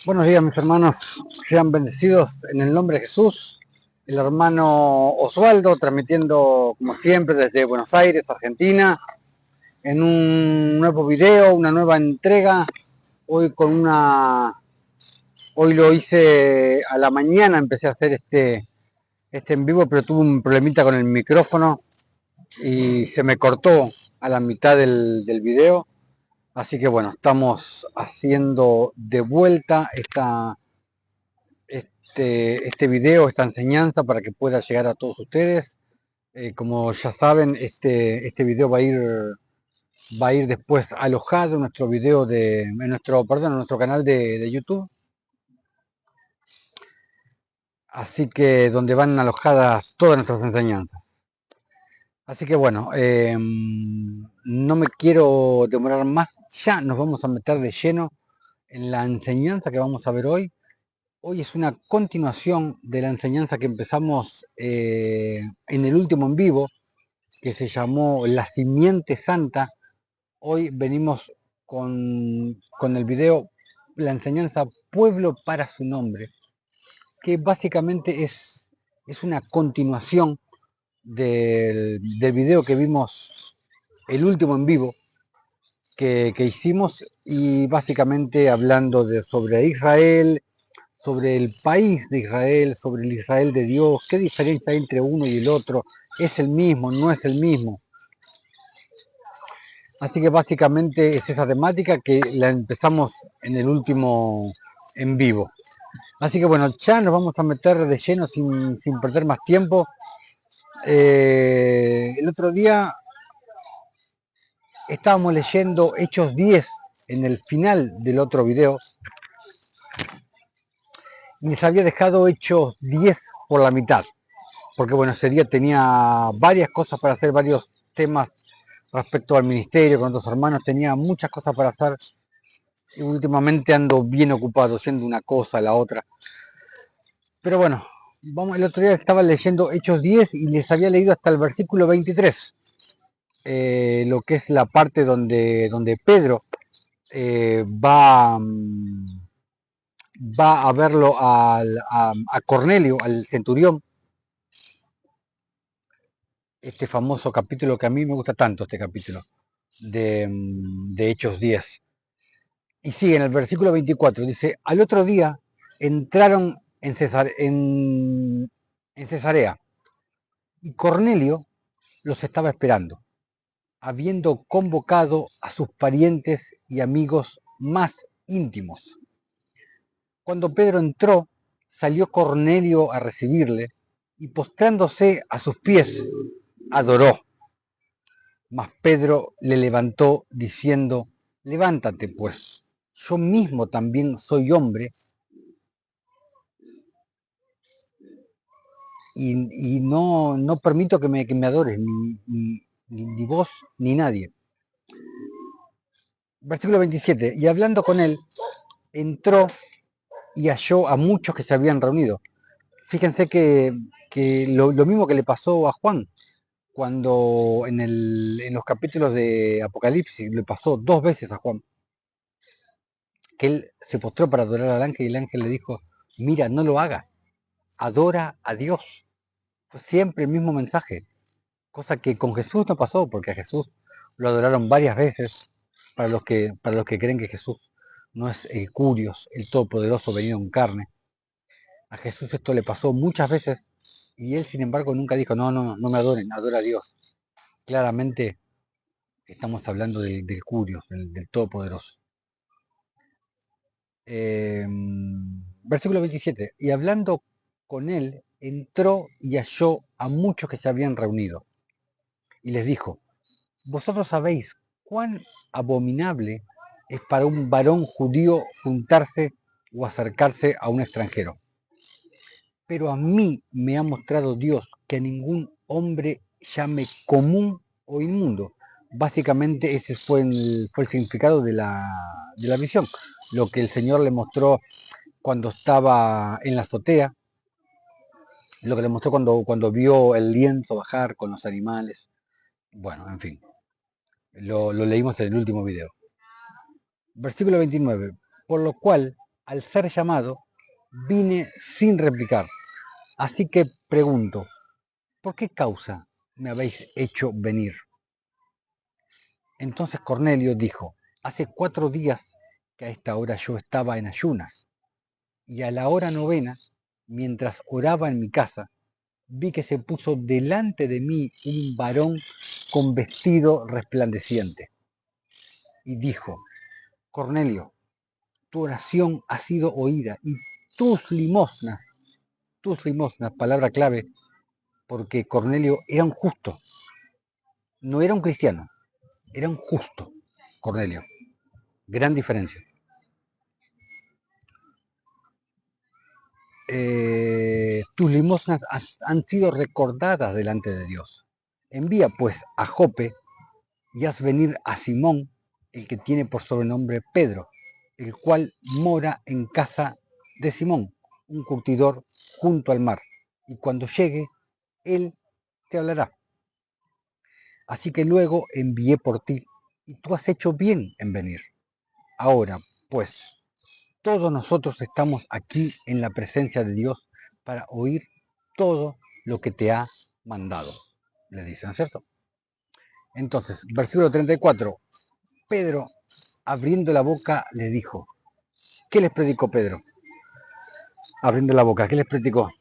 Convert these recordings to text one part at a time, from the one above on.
Buenos días, mis hermanos, sean bendecidos en el nombre de Jesús. El hermano Osvaldo transmitiendo como siempre desde Buenos Aires, Argentina, en un nuevo video, una nueva entrega. Hoy hoy lo hice a la mañana, empecé a hacer este en vivo, pero tuve un problemita con el micrófono y se me cortó a la mitad del video. Así que bueno, estamos haciendo de vuelta este video, esta enseñanza para que pueda llegar a todos ustedes. Como ya saben, este video va a ir después alojado en nuestro video en nuestro canal de YouTube. Así que donde van alojadas todas nuestras enseñanzas. Así que bueno, no me quiero demorar más. Ya nos vamos a meter de lleno en la enseñanza que vamos a ver hoy. Hoy es una continuación de la enseñanza que empezamos en el último en vivo, que se llamó La Simiente Santa. Hoy venimos con el video La enseñanza Pueblo para su nombre, que básicamente es una continuación del video que vimos, el último en vivo que hicimos, y básicamente hablando sobre Israel, sobre el país de Israel, sobre el Israel de Dios, qué diferencia hay entre uno y el otro, es el mismo, no es el mismo. Así que básicamente es esa temática que la empezamos en el último en vivo. Así que bueno, ya nos vamos a meter de lleno sin perder más tiempo. El otro día estábamos leyendo Hechos 10 en el final del otro video y les había dejado Hechos 10 por la mitad, porque bueno, ese día tenía varias cosas para hacer, varios temas respecto al ministerio con otros hermanos, tenía muchas cosas para hacer y últimamente ando bien ocupado haciendo una cosa, la otra. Pero bueno, el otro día estaba leyendo Hechos 10 y les había leído hasta el versículo 23, lo que es la parte donde Pedro va a verlo a Cornelio, al centurión, este famoso capítulo que a mí me gusta tanto, este capítulo de Hechos 10. Y sigue en el versículo 24, dice, al otro día entraron en Cesarea y Cornelio los estaba esperando, habiendo convocado a sus parientes y amigos más íntimos. Cuando Pedro entró, salió Cornelio a recibirle y postrándose a sus pies, adoró. Mas Pedro le levantó diciendo, levántate pues, yo mismo también soy hombre y no permito que me adores, ni vos ni nadie. Versículo 27, y hablando con él, entró y halló a muchos que se habían reunido. Fíjense que lo mismo que le pasó a Juan, cuando en los capítulos de Apocalipsis le pasó dos veces a Juan, que él se postró para adorar al ángel y el ángel le dijo, mira, no lo hagas, adora a Dios. Fue siempre el mismo mensaje, cosa que con Jesús no pasó, porque a Jesús lo adoraron varias veces, para los que creen que Jesús no es el Curios, el Todopoderoso venido en carne. A Jesús esto le pasó muchas veces y él, sin embargo, nunca dijo, no me adoren, adora a Dios. Claramente estamos hablando del Curios, del Todopoderoso. Versículo 27. Y hablando con él, entró y halló a muchos que se habían reunido. Y les dijo, vosotros sabéis cuán abominable es para un varón judío juntarse o acercarse a un extranjero. Pero a mí me ha mostrado Dios que a ningún hombre llame común o inmundo. Básicamente ese fue el significado de la visión. Lo que el Señor le mostró cuando estaba en la azotea, lo que le mostró cuando vio el lienzo bajar con los animales. Bueno, en fin, lo leímos en el último video. Versículo 29. Por lo cual al ser llamado, vine sin replicar. Así que pregunto, ¿por qué causa me habéis hecho venir? Entonces Cornelio dijo, hace 4 días que a esta hora yo estaba en ayunas, y a la hora novena, mientras oraba en mi casa, vi que se puso delante de mí un varón con vestido resplandeciente, y dijo, Cornelio, tu oración ha sido oída, y tus limosnas, palabra clave, porque Cornelio era un justo, no era un cristiano, era un justo, Cornelio. Gran diferencia. Tus limosnas han sido recordadas delante de Dios. Envía pues a Jope y haz venir a Simón, el que tiene por sobrenombre Pedro, el cual mora en casa de Simón, un curtidor junto al mar, y cuando llegue, él te hablará. Así que luego envié por ti, y tú has hecho bien en venir. Ahora, pues, todos nosotros estamos aquí en la presencia de Dios para oír todo lo que te ha mandado. Le dice, ¿no es cierto? Entonces, versículo 34. Pedro, abriendo la boca, le dijo, ¿qué les predicó Pedro? Abriendo la boca, ¿qué les predicó?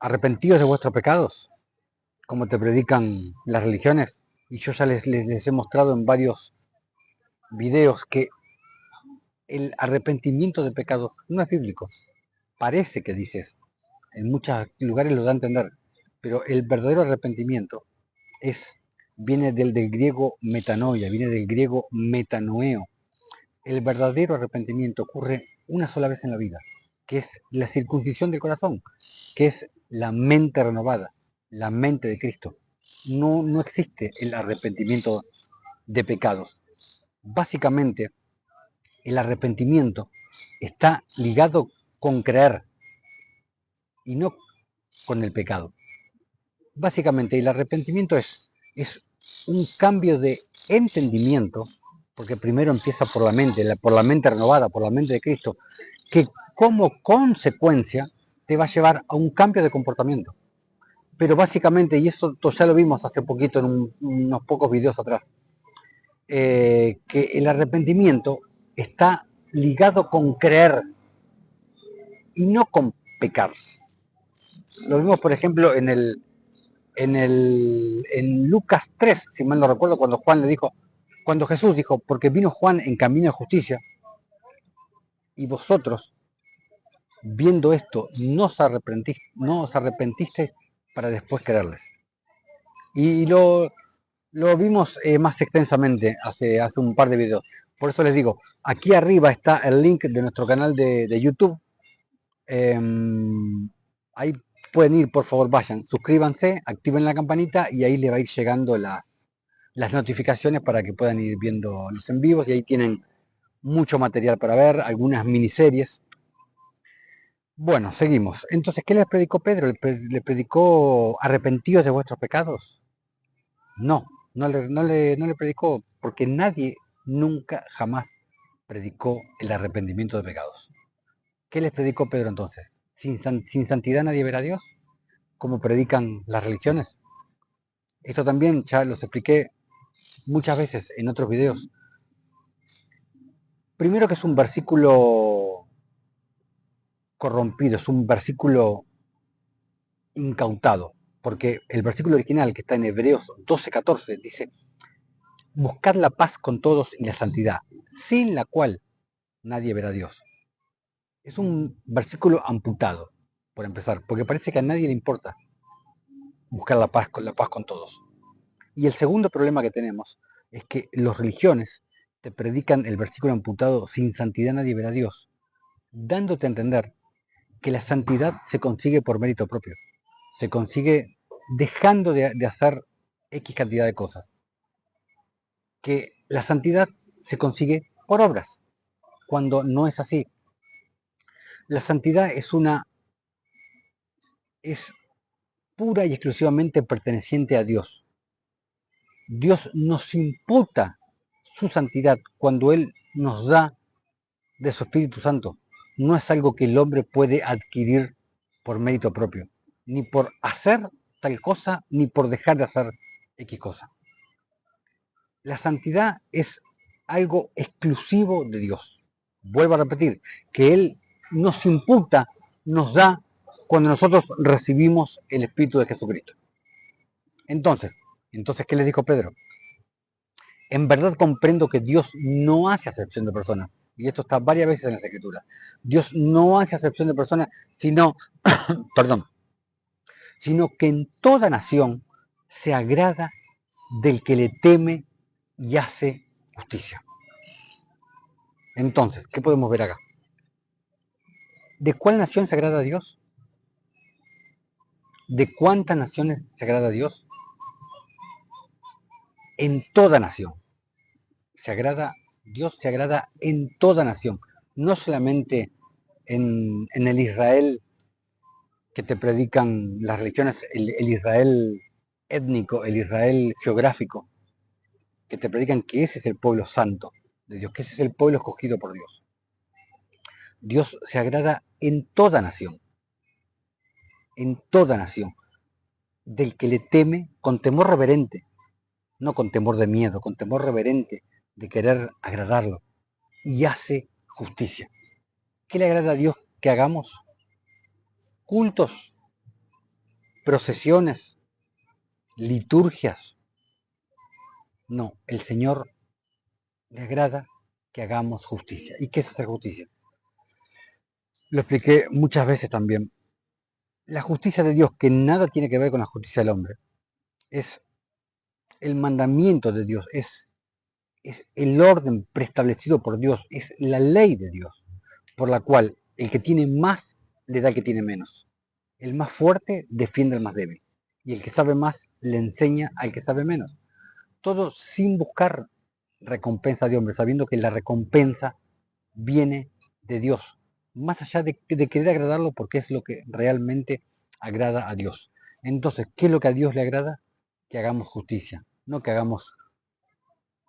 Arrepentíos de vuestros pecados, como te predican las religiones. Y yo ya les he mostrado en varios videos que el arrepentimiento de pecados no es bíblico. Parece que dice eso. En muchos lugares lo da a entender. Pero el verdadero arrepentimiento viene del griego metanoia, viene del griego metanoeo. El verdadero arrepentimiento ocurre una sola vez en la vida, que es la circuncisión del corazón, que es la mente renovada, la mente de Cristo. No existe el arrepentimiento de pecados. Básicamente, el arrepentimiento está ligado con creer y no con el pecado. Básicamente, el arrepentimiento es un cambio de entendimiento, porque primero empieza por la mente renovada, por la mente de Cristo, que como consecuencia te va a llevar a un cambio de comportamiento. Pero básicamente, y eso ya lo vimos hace poquito en unos pocos videos atrás, que el arrepentimiento está ligado con creer y no con pecar. Lo vimos, por ejemplo, en Lucas 3, si mal no recuerdo, cuando Jesús dijo, porque vino Juan en camino de justicia, y vosotros, viendo esto, no os arrepentiste para después creerles. Y lo vimos más extensamente hace un par de videos. Por eso les digo, aquí arriba está el link de nuestro canal de YouTube. Ahí pueden ir, por favor, vayan, suscríbanse, activen la campanita y ahí les va a ir llegando las notificaciones para que puedan ir viendo los en vivos, y ahí tienen mucho material para ver, algunas miniseries. Bueno, seguimos. Entonces, ¿qué les predicó Pedro? ¿Le predicó arrepentidos de vuestros pecados? No le predicó, porque nadie nunca jamás predicó el arrepentimiento de pecados. ¿Qué les predicó Pedro entonces? ¿Sin santidad nadie verá a Dios? Como predican las religiones. Esto también ya los expliqué muchas veces en otros videos. Primero, que es un versículo corrompido, es un versículo incautado, porque el versículo original, que está en Hebreos 12:14, dice, buscad la paz con todos y la santidad, sin la cual nadie verá a Dios. Es un versículo amputado, por empezar, porque parece que a nadie le importa buscar la paz con todos. Y el segundo problema que tenemos es que los religiones te predican el versículo amputado, sin santidad nadie verá a Dios, dándote a entender que la santidad se consigue por mérito propio, se consigue dejando de hacer X cantidad de cosas, que la santidad se consigue por obras, cuando no es así. La santidad es pura y exclusivamente perteneciente a Dios. Dios nos imputa su santidad cuando Él nos da de su Espíritu Santo. no es algo que el hombre puede adquirir por mérito propio, ni por hacer tal cosa, ni por dejar de hacer X cosa. La santidad es algo exclusivo de Dios. Vuelvo a repetir, que Él nos imputa, nos da cuando nosotros recibimos el Espíritu de Jesucristo. Entonces, ¿qué le dijo Pedro? En verdad comprendo que Dios no hace acepción de personas. Y esto está varias veces en las Escrituras. Dios no hace acepción de personas, sino, perdón, sino que en toda nación se agrada del que le teme y hace justicia. Entonces, ¿qué podemos ver acá? ¿De cuál nación se agrada a Dios? ¿De cuántas naciones se agrada a Dios? En toda nación. Dios se agrada en toda nación. No solamente en el Israel que te predican las religiones, el Israel étnico, el Israel geográfico, que te predican que ese es el pueblo santo de Dios, que ese es el pueblo escogido por Dios. Dios se agrada en toda nación, del que le teme con temor reverente, no con temor de miedo, con temor reverente de querer agradarlo, y hace justicia. ¿Qué le agrada a Dios que hagamos? Cultos, procesiones, liturgias. No, el Señor le agrada que hagamos justicia. ¿Y qué es hacer justicia? Lo expliqué muchas veces también. La justicia de Dios, que nada tiene que ver con la justicia del hombre, es el mandamiento de Dios, es el orden preestablecido por Dios, es la ley de Dios, por la cual el que tiene más le da al que tiene menos. El más fuerte defiende al más débil. Y el que sabe más le enseña al que sabe menos. Todo sin buscar recompensa de hombre, sabiendo que la recompensa viene de Dios. Más allá de querer agradarlo, porque es lo que realmente agrada a Dios. Entonces, ¿qué es lo que a Dios le agrada? Que hagamos justicia, no que hagamos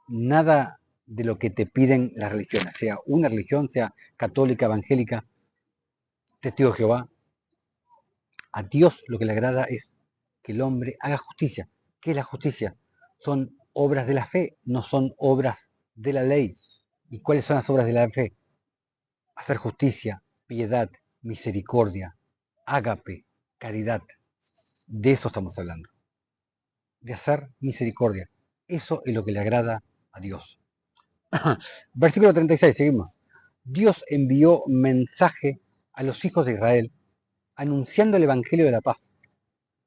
nada de lo que te piden las religiones, sea una religión, sea católica, evangélica, testigo de Jehová. A Dios lo que le agrada es que el hombre haga justicia. ¿Qué es la justicia? Son obras de la fe, no son obras de la ley. ¿Y cuáles son las obras de la fe? Hacer justicia, piedad, misericordia, ágape, caridad. De eso estamos hablando. De hacer misericordia. Eso es lo que le agrada a Dios. Versículo 36, seguimos. Dios envió mensaje a los hijos de Israel anunciando el Evangelio de la paz.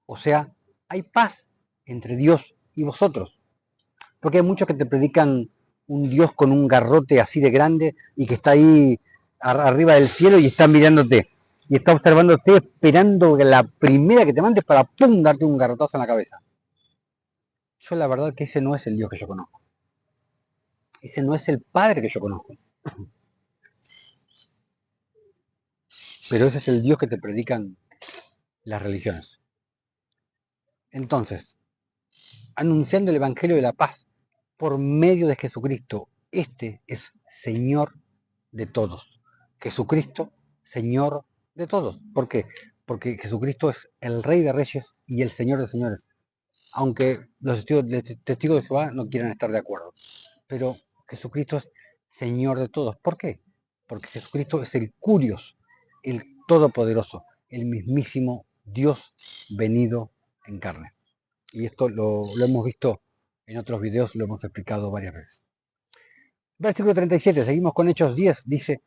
O sea, hay paz entre Dios y vosotros. Porque hay muchos que te predican un Dios con un garrote así de grande y que está ahí arriba del cielo y está mirándote. Y está observándote esperando la primera que te mandes para pum, darte un garrotazo en la cabeza. Yo la verdad que ese no es el Dios que yo conozco. Ese no es el Padre que yo conozco. Pero ese es el Dios que te predican las religiones. Entonces, anunciando el Evangelio de la paz por medio de Jesucristo. Este es Señor de todos. Jesucristo, Señor de todos. ¿Por qué? Porque Jesucristo es el Rey de Reyes y el Señor de Señores. Aunque los testigos de Jehová no quieran estar de acuerdo. Pero Jesucristo es Señor de todos. ¿Por qué? Porque Jesucristo es el Curios, el Todopoderoso, el mismísimo Dios venido en carne. Y esto lo hemos visto en otros videos, lo hemos explicado varias veces. Versículo 37, seguimos con Hechos 10, dice,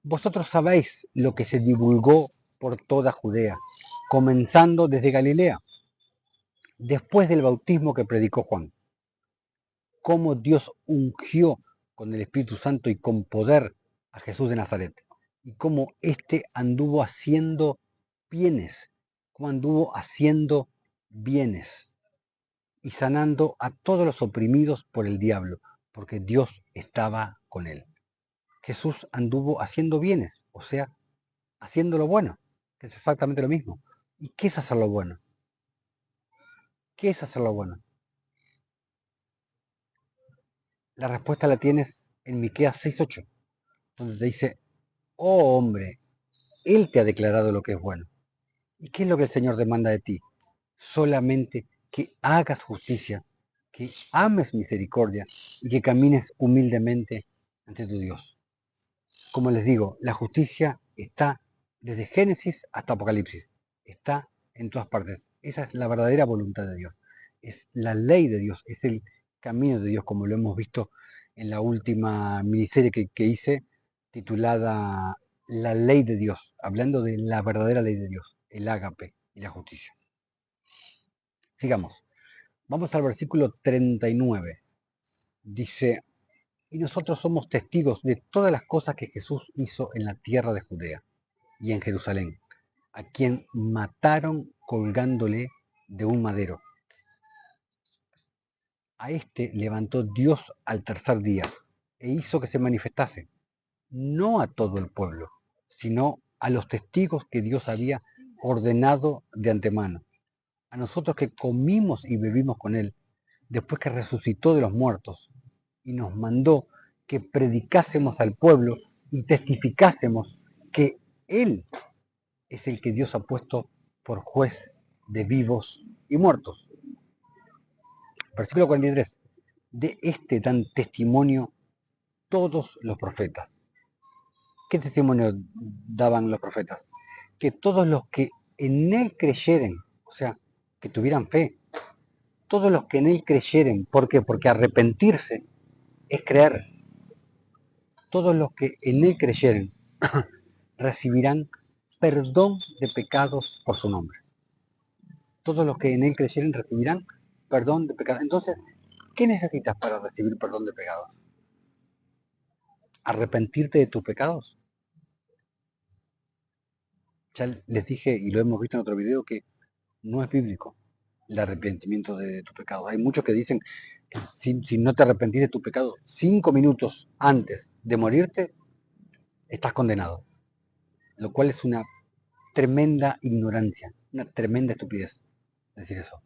vosotros sabéis lo que se divulgó por toda Judea, comenzando desde Galilea, después del bautismo que predicó Juan, cómo Dios ungió con el Espíritu Santo y con poder a Jesús de Nazaret, y cómo éste anduvo haciendo bienes, cómo anduvo haciendo bienes y sanando a todos los oprimidos por el diablo, porque Dios estaba con él. Jesús anduvo haciendo bienes, o sea, haciendo lo bueno, que es exactamente lo mismo. ¿Y qué es hacer lo bueno? ¿Qué es hacer lo bueno? La respuesta la tienes en Miqueas 6:8, donde te dice, Oh hombre, Él te ha declarado lo que es bueno. ¿Y qué es lo que el Señor demanda de ti? Solamente que hagas justicia, que ames misericordia y que camines humildemente ante tu Dios. Como les digo, la justicia está desde Génesis hasta Apocalipsis. Está en todas partes. Esa es la verdadera voluntad de Dios. Es la ley de Dios, es el camino de Dios, como lo hemos visto en la última miniserie que hice, titulada La ley de Dios, hablando de la verdadera ley de Dios, el ágape y la justicia. Sigamos. Vamos al versículo 39. Dice, y nosotros somos testigos de todas las cosas que Jesús hizo en la tierra de Judea y en Jerusalén, a quien mataron colgándole de un madero. A este levantó Dios al tercer día e hizo que se manifestase, no a todo el pueblo, sino a los testigos que Dios había ordenado de antemano, a nosotros que comimos y bebimos con él, después que resucitó de los muertos, y nos mandó que predicásemos al pueblo y testificásemos que él es el que Dios ha puesto por juez de vivos y muertos. Versículo 43. De este dan testimonio todos los profetas. ¿Qué testimonio daban los profetas? Que todos los que en él creyeren, o sea, que tuvieran fe, todos los que en él creyeren, ¿por qué? Porque arrepentirse es creer. Todos los que en él creyeren recibirán perdón de pecados por su nombre. Todos los que en él creyeren recibirán perdón de pecados. Entonces, ¿qué necesitas para recibir perdón de pecados? ¿Arrepentirte de tus pecados? Ya les dije, y lo hemos visto en otro video, que no es bíblico el arrepentimiento de tus pecados. Hay muchos que dicen que si no te arrepentís de tus pecados 5 minutos antes de morirte, estás condenado. Lo cual es una tremenda ignorancia, una tremenda estupidez decir eso.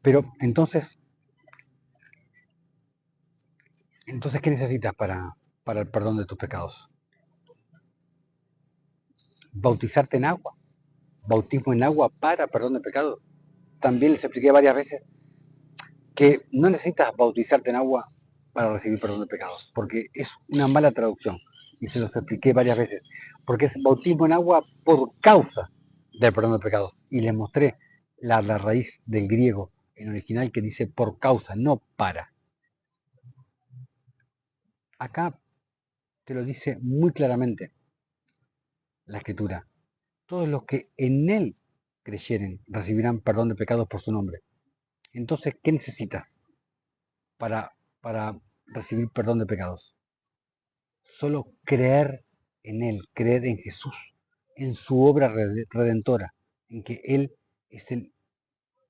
Pero entonces, ¿qué necesitas para el perdón de tus pecados? Bautizarte en agua. Bautismo en agua para perdón de pecados. También les expliqué varias veces que no necesitas bautizarte en agua para recibir perdón de pecados, porque es una mala traducción. Y se los expliqué varias veces. Porque es bautismo en agua por causa del perdón de pecados. Y les mostré la raíz del griego en original que dice por causa, no para. Acá te lo dice muy claramente la escritura. Todos los que en él creyeren recibirán perdón de pecados por su nombre. Entonces, ¿qué necesitas para recibir perdón de pecados? Solo creer en él, creer en Jesús, en su obra redentora, en que él es el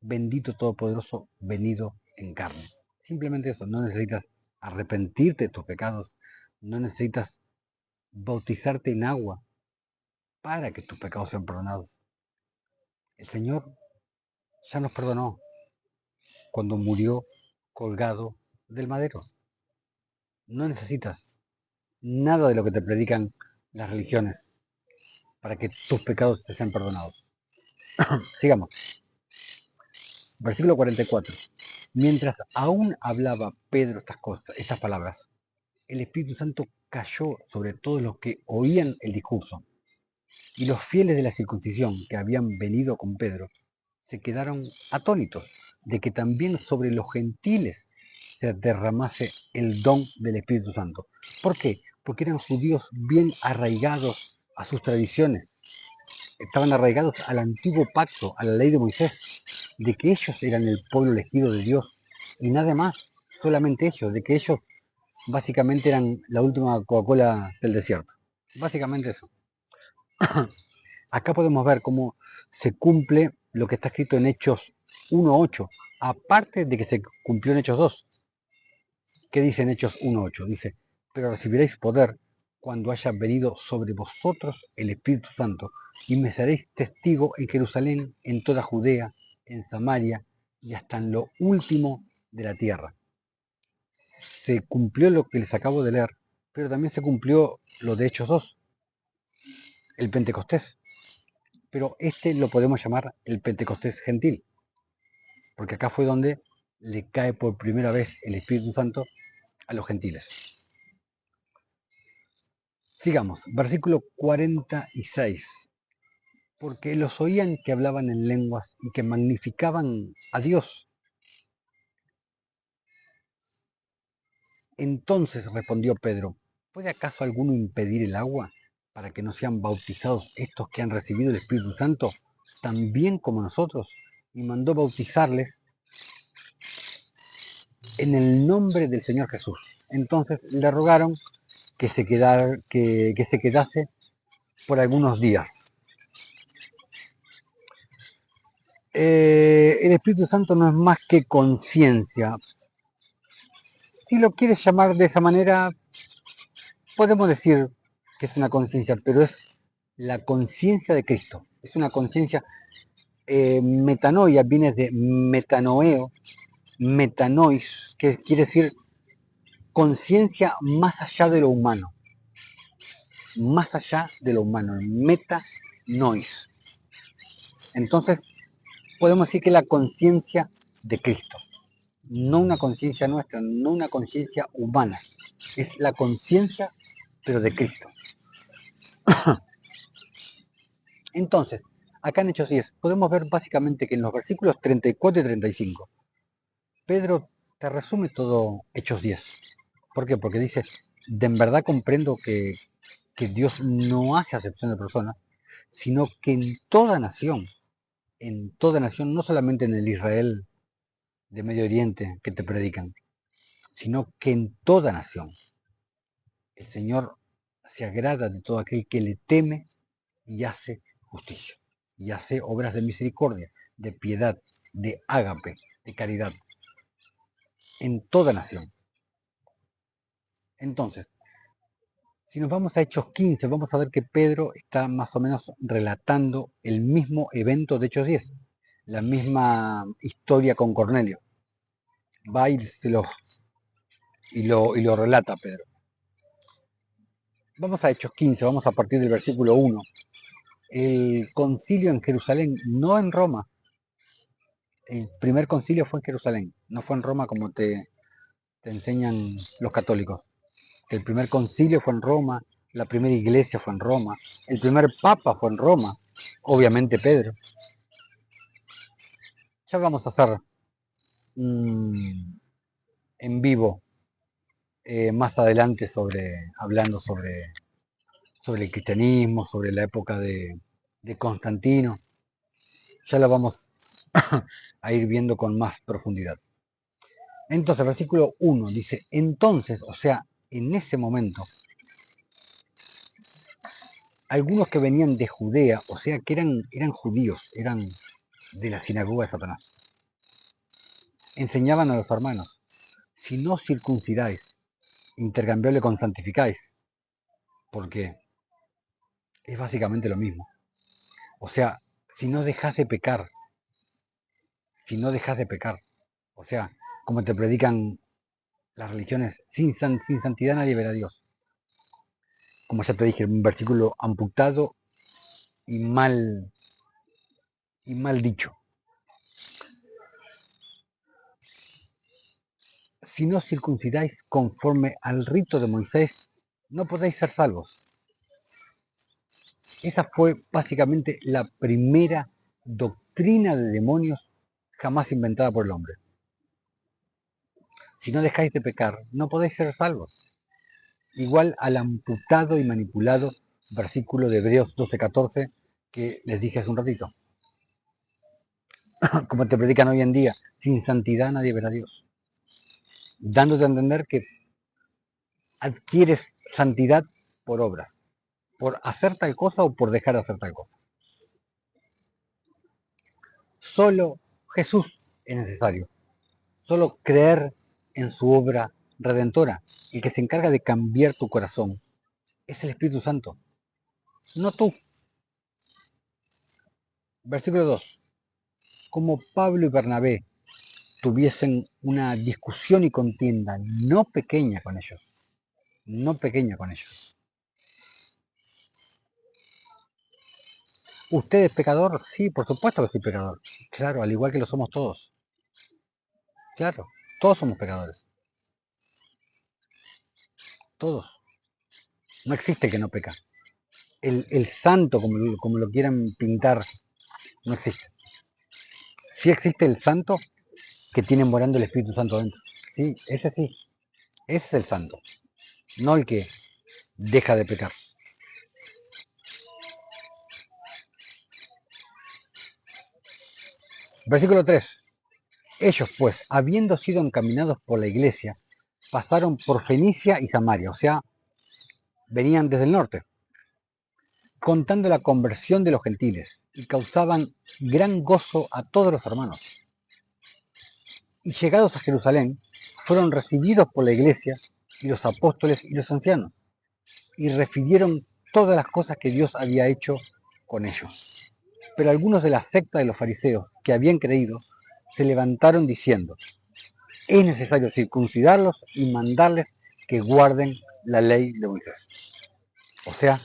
bendito todopoderoso venido en carne. Simplemente eso, no necesitas arrepentirte de tus pecados, no necesitas bautizarte en agua para que tus pecados sean perdonados. El Señor ya nos perdonó cuando murió colgado del madero. No necesitas nada de lo que te predican las religiones para que tus pecados te sean perdonados. Sigamos. Versículo 44. Mientras aún hablaba Pedro estas cosas, estas palabras, el Espíritu Santo cayó sobre todos los que oían el discurso. Y los fieles de la circuncisión que habían venido con Pedro se quedaron atónitos de que también sobre los gentiles se derramase el don del Espíritu Santo. ¿Por qué? Porque eran judíos bien arraigados a sus tradiciones, estaban arraigados al antiguo pacto, a la ley de Moisés, de que ellos eran el pueblo elegido de Dios y nada más, solamente ellos, de que ellos básicamente eran la última Coca-Cola del desierto. Básicamente eso. Acá podemos ver cómo se cumple lo que está escrito en Hechos 1.8, aparte de que se cumplió en Hechos 2. ¿Qué dice en Hechos 1.8? Dice, pero recibiréis poder cuando haya venido sobre vosotros el Espíritu Santo, y me seréis testigo en Jerusalén, en toda Judea, en Samaria y hasta en lo último de la tierra. Se cumplió lo que les acabo de leer, pero también se cumplió lo de Hechos 2, el Pentecostés. Pero este lo podemos llamar el Pentecostés gentil, porque acá fue donde le cae por primera vez el Espíritu Santo a los gentiles. Sigamos, versículo 46. Porque los oían que hablaban en lenguas y que magnificaban a Dios. Entonces respondió Pedro, ¿puede acaso alguno impedir el agua para que no sean bautizados estos que han recibido el Espíritu Santo, también como nosotros? Y mandó bautizarles en el nombre del Señor Jesús. Entonces le rogaron que se quedase por algunos días. El Espíritu Santo no es más que conciencia. Si lo quieres llamar de esa manera, podemos decir que es una conciencia, pero es la conciencia de Cristo. Es una conciencia, metanoia viene de metanoeo, metanois, que quiere decir conciencia más allá de lo humano. Más allá de lo humano, metanois. Entonces, podemos decir que la conciencia de Cristo, no una conciencia nuestra, no una conciencia humana, es la conciencia, pero de Cristo. Entonces, acá en Hechos 10 podemos ver básicamente que en los versículos 34 y 35, Pedro te resume todo Hechos 10. ¿Por qué? Porque dice, de en verdad comprendo que Dios no hace acepción de personas, sino que en toda nación, no solamente en el Israel de Medio Oriente que te predican, sino que en toda nación el Señor se agrada de todo aquel que le teme y hace justicia, y hace obras de misericordia, de piedad, de ágape, de caridad, en toda nación. Entonces, si nos vamos a Hechos 15, vamos a ver que Pedro está más o menos relatando el mismo evento de Hechos 10, la misma historia con Cornelio. Va y lo relata Pedro. Vamos a Hechos 15, vamos a partir del versículo 1. El concilio en Jerusalén, no en Roma. El primer concilio fue en Jerusalén, no fue en Roma como te enseñan los católicos. El primer concilio fue en Roma, la primera iglesia fue en Roma, el primer papa fue en Roma, obviamente Pedro. Ya vamos a hacer en vivo más adelante hablando sobre el cristianismo, sobre la época de Constantino. Ya lo vamos a ir viendo con más profundidad. Entonces, versículo 1 dice, entonces, o sea, en ese momento, algunos que venían de Judea, o sea, que eran judíos, eran de la sinagoga de Satanás, enseñaban a los hermanos, si no circuncidáis, intercambiable con santificáis, porque es básicamente lo mismo. O sea, si no dejas de pecar, o sea, como te predican las religiones, sin santidad nadie verá a Dios. Como ya te dije, un versículo amputado y mal dicho. Si no circuncidáis conforme al rito de Moisés, no podéis ser salvos. Esa fue básicamente la primera doctrina de demonios jamás inventada por el hombre. Si no dejáis de pecar, no podéis ser salvos. Igual al amputado y manipulado versículo de Hebreos 12:14 que les dije hace un ratito. Como te predican hoy en día, sin santidad nadie verá a Dios. Dándote a entender que adquieres santidad por obras, por hacer tal cosa o por dejar de hacer tal cosa. Solo Jesús es necesario. Solo creer en su obra redentora, el que se encarga de cambiar tu corazón, es el Espíritu Santo, no tú. Versículo 2. Como Pablo y Bernabé tuviesen una discusión y contienda no pequeña con ellos, no pequeña con ellos. ¿Usted es pecador? Sí, por supuesto que soy pecador. Claro, al igual que lo somos todos. Claro, todos somos pecadores. Todos. No existe el que no peca. El santo, como lo quieran pintar, no existe. Sí existe el santo que tiene morando el Espíritu Santo dentro. Sí, ese sí. Ese es el santo. No el que deja de pecar. Versículo 3. Ellos, pues, habiendo sido encaminados por la iglesia, pasaron por Fenicia y Samaria, o sea, venían desde el norte, contando la conversión de los gentiles, y causaban gran gozo a todos los hermanos. Y llegados a Jerusalén, fueron recibidos por la iglesia y los apóstoles y los ancianos, y refirieron todas las cosas que Dios había hecho con ellos. Pero algunos de la secta de los fariseos que habían creído se levantaron diciendo: es necesario circuncidarlos y mandarles que guarden la ley de Moisés. O sea,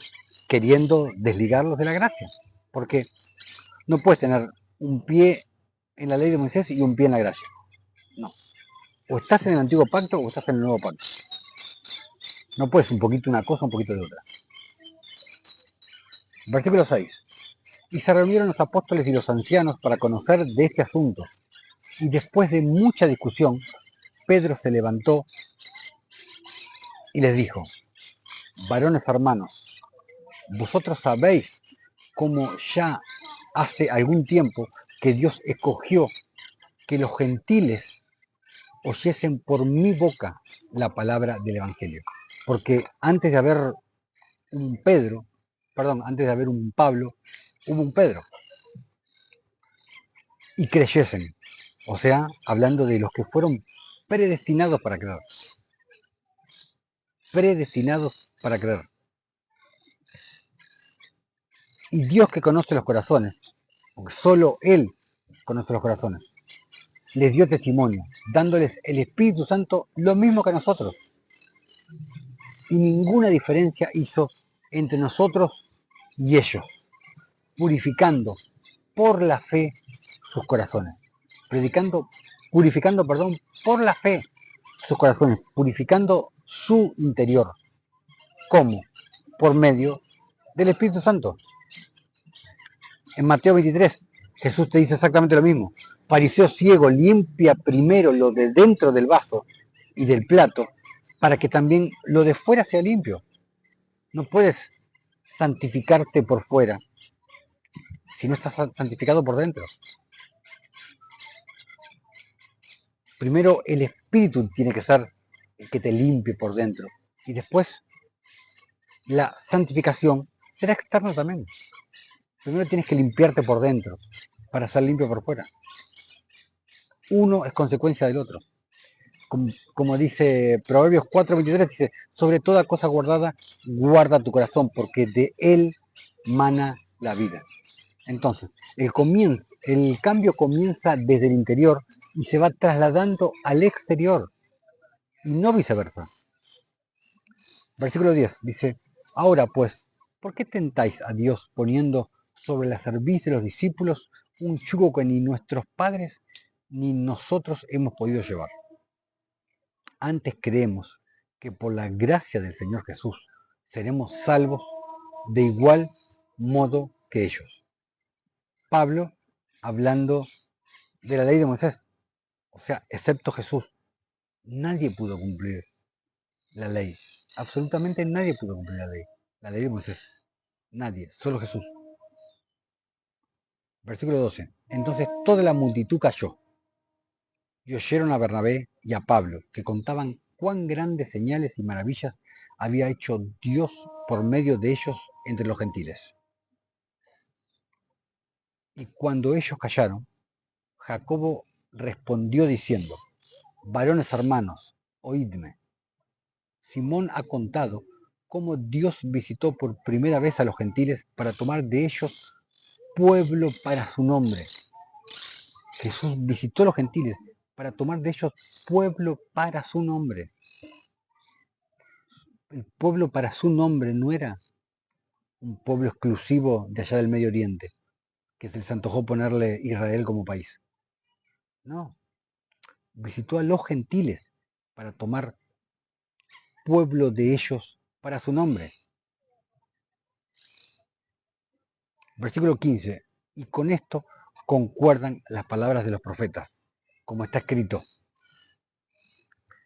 queriendo desligarlos de la gracia. Porque no puedes tener un pie en la ley de Moisés y un pie en la gracia. No. O estás en el antiguo pacto o estás en el nuevo pacto. No puedes un poquito una cosa, un poquito de otra. Versículo 6. Y se reunieron los apóstoles y los ancianos para conocer de este asunto. Y después de mucha discusión, Pedro se levantó y les dijo: varones hermanos, vosotros sabéis cómo ya hace algún tiempo que Dios escogió que los gentiles oyesen por mi boca la palabra del Evangelio. Porque antes de haber un Pedro, antes de haber un Pablo, hubo un Pedro. Y creyesen. O sea, hablando de los que fueron predestinados para creer. Predestinados para creer. Y Dios, que conoce los corazones, porque solo Él conoce los corazones, les dio testimonio, dándoles el Espíritu Santo lo mismo que a nosotros. Y ninguna diferencia hizo entre nosotros y ellos, purificando por la fe sus corazones. Purificando, por la fe sus corazones, purificando su interior. ¿Cómo? Por medio del Espíritu Santo. En Mateo 23, Jesús te dice exactamente lo mismo. Fariseo ciego, limpia primero lo de dentro del vaso y del plato, para que también lo de fuera sea limpio. No puedes santificarte por fuera si no estás santificado por dentro. Primero el Espíritu tiene que ser el que te limpie por dentro. Y después la santificación será externa también. Primero tienes que limpiarte por dentro para ser limpio por fuera. Uno es consecuencia del otro. Como dice Proverbios 4:23, dice: sobre toda cosa guardada, guarda tu corazón, porque de él mana la vida. Entonces, el cambio comienza desde el interior y se va trasladando al exterior, y no viceversa. Versículo 10 dice: ahora pues, ¿por qué tentáis a Dios poniendo sobre la cerviz de los discípulos un yugo que ni nuestros padres ni nosotros hemos podido llevar? Antes creemos que por la gracia del Señor Jesús seremos salvos de igual modo que ellos. Pablo hablando de la ley de Moisés, o sea, excepto Jesús, nadie pudo cumplir la ley. Absolutamente nadie pudo cumplir la ley de Moisés. Nadie, solo Jesús. Versículo 12. Entonces toda la multitud cayó y oyeron a Bernabé y a Pablo, que contaban cuán grandes señales y maravillas había hecho Dios por medio de ellos entre los gentiles. Y cuando ellos callaron, Jacobo respondió diciendo: varones hermanos, oídme. Simón ha contado cómo Dios visitó por primera vez a los gentiles para tomar de ellos pueblo para su nombre. Jesús visitó a los gentiles para tomar de ellos pueblo para su nombre. El pueblo para su nombre no era un pueblo exclusivo de allá del Medio Oriente, que se les antojó ponerle Israel como país. No, visitó a los gentiles para tomar pueblo de ellos para su nombre. Versículo 15. Y con esto concuerdan las palabras de los profetas, como está escrito.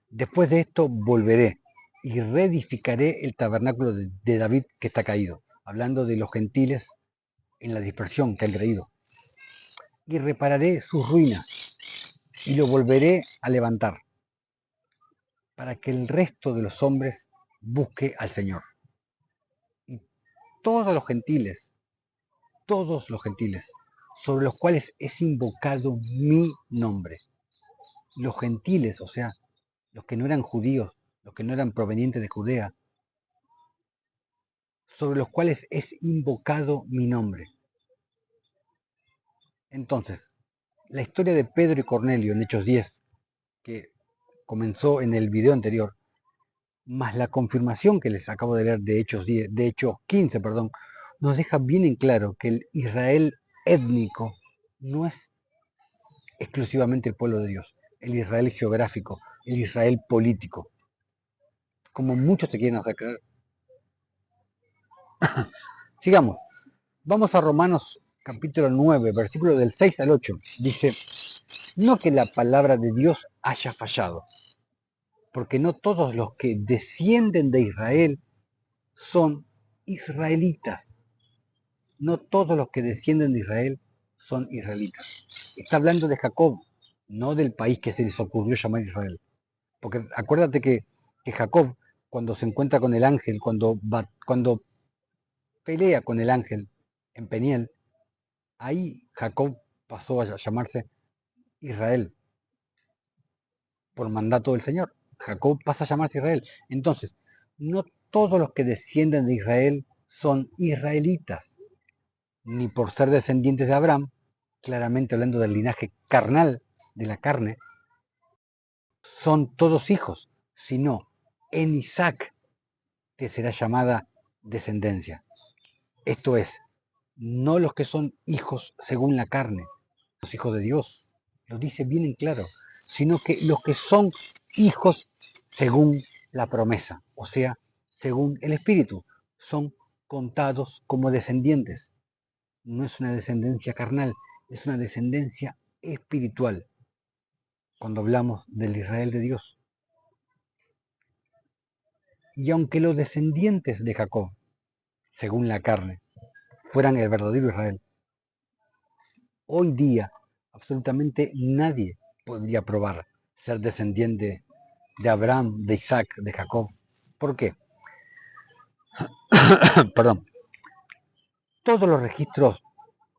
Después de esto volveré y reedificaré el tabernáculo de David que está caído, hablando de los gentiles en la dispersión que han creído. Y repararé sus ruinas y lo volveré a levantar, para que el resto de los hombres busque al Señor. Y todos los gentiles, sobre los cuales es invocado mi nombre. Los gentiles, o sea, los que no eran judíos, los que no eran provenientes de Judea, sobre los cuales es invocado mi nombre. Entonces, la historia de Pedro y Cornelio en Hechos 10, que comenzó en el video anterior, más la confirmación que les acabo de leer de Hechos 10, de Hechos 15, perdón, nos deja bien en claro que el Israel étnico no es exclusivamente el pueblo de Dios, el Israel geográfico, el Israel político, como muchos te quieren hacer creer. Sigamos. Vamos a Romanos capítulo 9, versículo del 6 al 8. Dice, no que la palabra de Dios haya fallado, porque no todos los que descienden de Israel son israelitas. No todos los que descienden de Israel son israelitas. Está hablando de Jacob, no del país que se les ocurrió llamar Israel. Porque acuérdate que Jacob, cuando se encuentra con el ángel, cuando pelea con el ángel en Peniel, ahí Jacob pasó a llamarse Israel, por mandato del Señor. Jacob pasa a llamarse Israel. Entonces, no todos los que descienden de Israel son israelitas, ni por ser descendientes de Abraham, claramente hablando del linaje carnal, de la carne, son todos hijos, sino en Isaac que será llamada descendencia. Esto es, no los que son hijos según la carne, los hijos de Dios, lo dice bien en claro, sino que los que son hijos según la promesa, o sea, según el Espíritu, son contados como descendientes. No es una descendencia carnal, es una descendencia espiritual, cuando hablamos del Israel de Dios. Y aunque los descendientes de Jacob, según la carne, fueran el verdadero Israel, hoy día absolutamente nadie podría probar ser descendiente de Abraham, de Isaac, de Jacob. ¿Por qué? Perdón. Todos los registros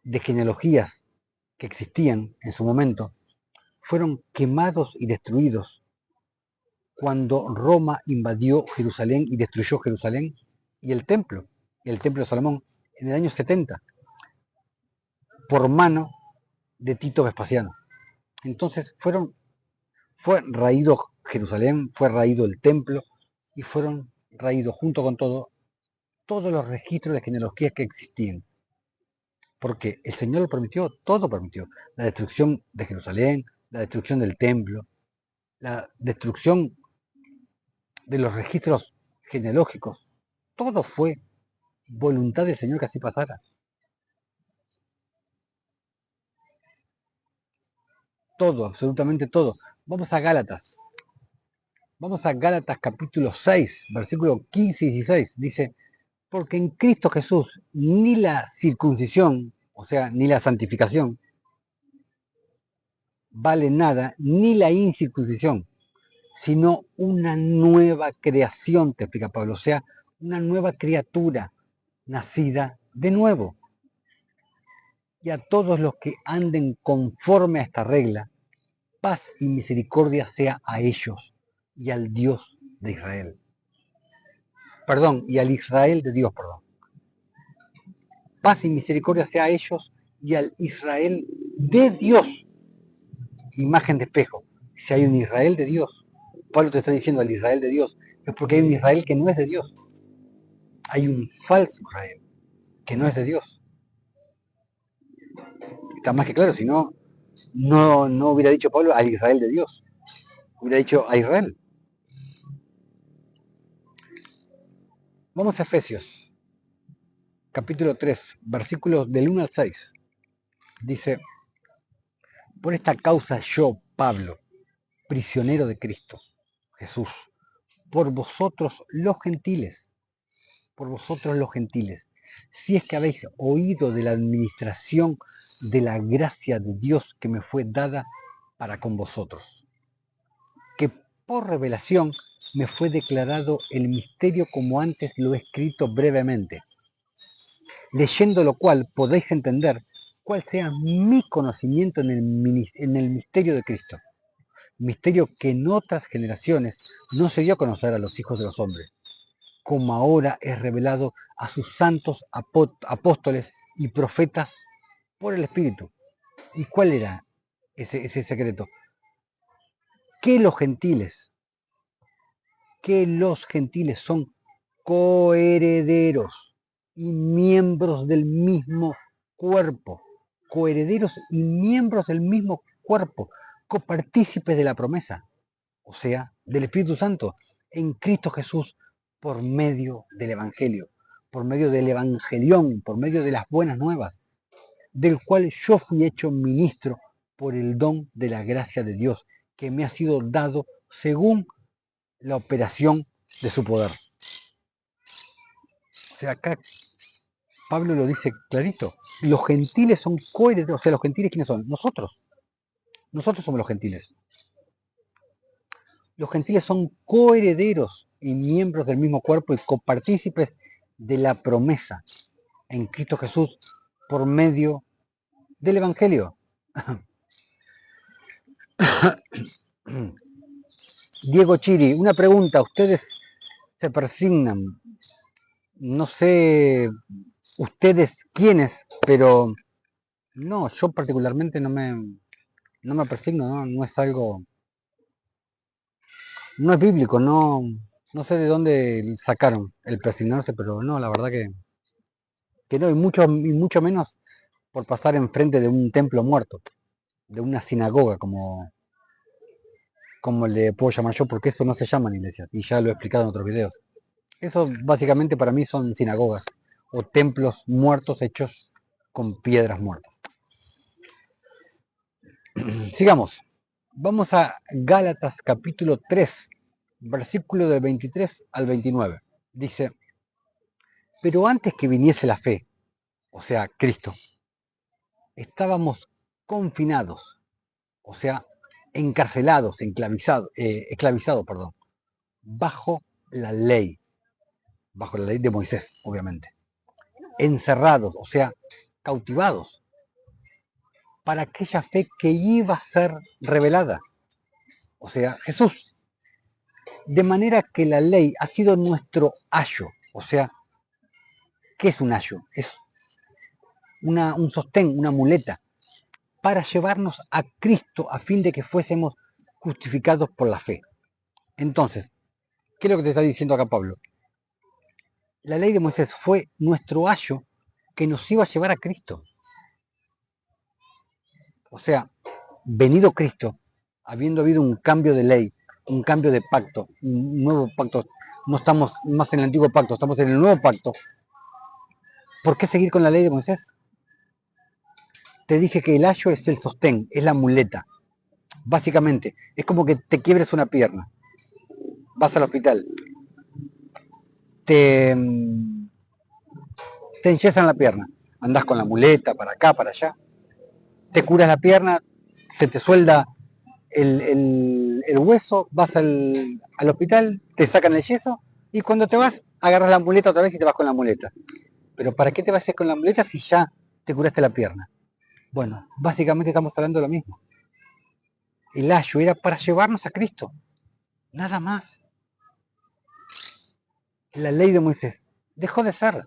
de genealogías que existían en su momento fueron quemados y destruidos cuando Roma invadió Jerusalén y destruyó Jerusalén y el templo de Salomón, en el año 70, por mano de Tito Vespasiano. Entonces fue raído Jerusalén, fue raído el templo y fueron raídos junto con todos los registros de genealogías que existían. Porque el Señor lo permitió, todo permitió. La destrucción de Jerusalén, la destrucción del templo, la destrucción de los registros genealógicos. Todo fue voluntad del Señor que así pasara. Todo, absolutamente todo. Vamos a Gálatas. Vamos a Gálatas capítulo 6, versículo 15 y 16. Dice, porque en Cristo Jesús ni la circuncisión, o sea, ni la santificación, vale nada, ni la incircuncisión, sino una nueva creación, te explica Pablo, o sea, una nueva criatura nacida de nuevo. Y a todos los que anden conforme a esta regla, paz y misericordia sea a ellos y al Dios de Israel. Perdón, y al Israel de Dios, perdón. Paz y misericordia sea a ellos y al Israel de Dios. Imagen de espejo. Si hay un Israel de Dios, Pablo te está diciendo al Israel de Dios, es porque hay un Israel que no es de Dios. Hay un falso Israel que no es de Dios. Está más que claro, si no, no hubiera dicho Pablo al Israel de Dios. Hubiera dicho a Israel. Vamos a Efesios, capítulo 3, versículos del 1 al 6. Dice, por esta causa yo, Pablo, prisionero de Cristo, Jesús, por vosotros los gentiles, si es que habéis oído de la administración de la gracia de Dios que me fue dada para con vosotros, que por revelación me fue declarado el misterio como antes lo he escrito brevemente, leyendo lo cual podéis entender cuál sea mi conocimiento en el misterio de Cristo, misterio que en otras generaciones no se dio a conocer a los hijos de los hombres, como ahora es revelado a sus santos apóstoles y profetas por el Espíritu. ¿Y cuál era ese secreto? Que los gentiles son coherederos y miembros del mismo cuerpo, coherederos y miembros del mismo cuerpo, copartícipes de la promesa, o sea, del Espíritu Santo, en Cristo Jesús, por medio del Evangelio, por medio del Evangelión, por medio de las buenas nuevas, del cual yo fui hecho ministro por el don de la gracia de Dios, que me ha sido dado según la operación de su poder. O sea, acá Pablo lo dice clarito. Los gentiles son coherederos. O sea, los gentiles, ¿quiénes son? Nosotros. Nosotros somos los gentiles. Los gentiles son coherederos y miembros del mismo cuerpo y copartícipes de la promesa en Cristo Jesús por medio del Evangelio. Diego Chiri, una pregunta. Ustedes se persignan. No sé ustedes quiénes, pero no, yo particularmente no me persigno, no es algo, no es bíblico, no sé de dónde sacaron el persignarse, pero no, la verdad que no, y mucho menos por pasar enfrente de un templo muerto, de una sinagoga, como le puedo llamar yo, porque eso no se llaman iglesias, y ya lo he explicado en otros videos. Eso básicamente para mí son sinagogas, o templos muertos hechos con piedras muertas. Sigamos. Vamos a Gálatas capítulo 3, versículo del 23 al 29. Dice, pero antes que viniese la fe, o sea, Cristo, estábamos confinados, o sea, encarcelados, esclavizados, bajo la ley de Moisés, obviamente. Encerrados, o sea, cautivados, para aquella fe que iba a ser revelada, o sea, Jesús. De manera que la ley ha sido nuestro ayo, o sea, ¿qué es un ayo? Es un sostén, una muleta, para llevarnos a Cristo a fin de que fuésemos justificados por la fe. Entonces, ¿qué es lo que te está diciendo acá Pablo? La ley de Moisés fue nuestro ayo que nos iba a llevar a Cristo. O sea, venido Cristo, habiendo habido un cambio de ley, un cambio de pacto, un nuevo pacto, no estamos más en el antiguo pacto, estamos en el nuevo pacto. ¿Por qué seguir con la ley de Moisés? Te dije que el ayo es el sostén, es la muleta. Básicamente, es como que te quiebres una pierna. Vas al hospital. Te, te enyesan la pierna. Andás con la muleta para acá, para allá. Te curas la pierna, se te suelda el hueso, vas al hospital, te sacan el yeso y cuando te vas, agarras la muleta otra vez y te vas con la muleta. Pero ¿para qué te vas a ir con la muleta si ya te curaste la pierna? Bueno, básicamente estamos hablando de lo mismo. El ayo era para llevarnos a Cristo. Nada más. La ley de Moisés dejó de ser.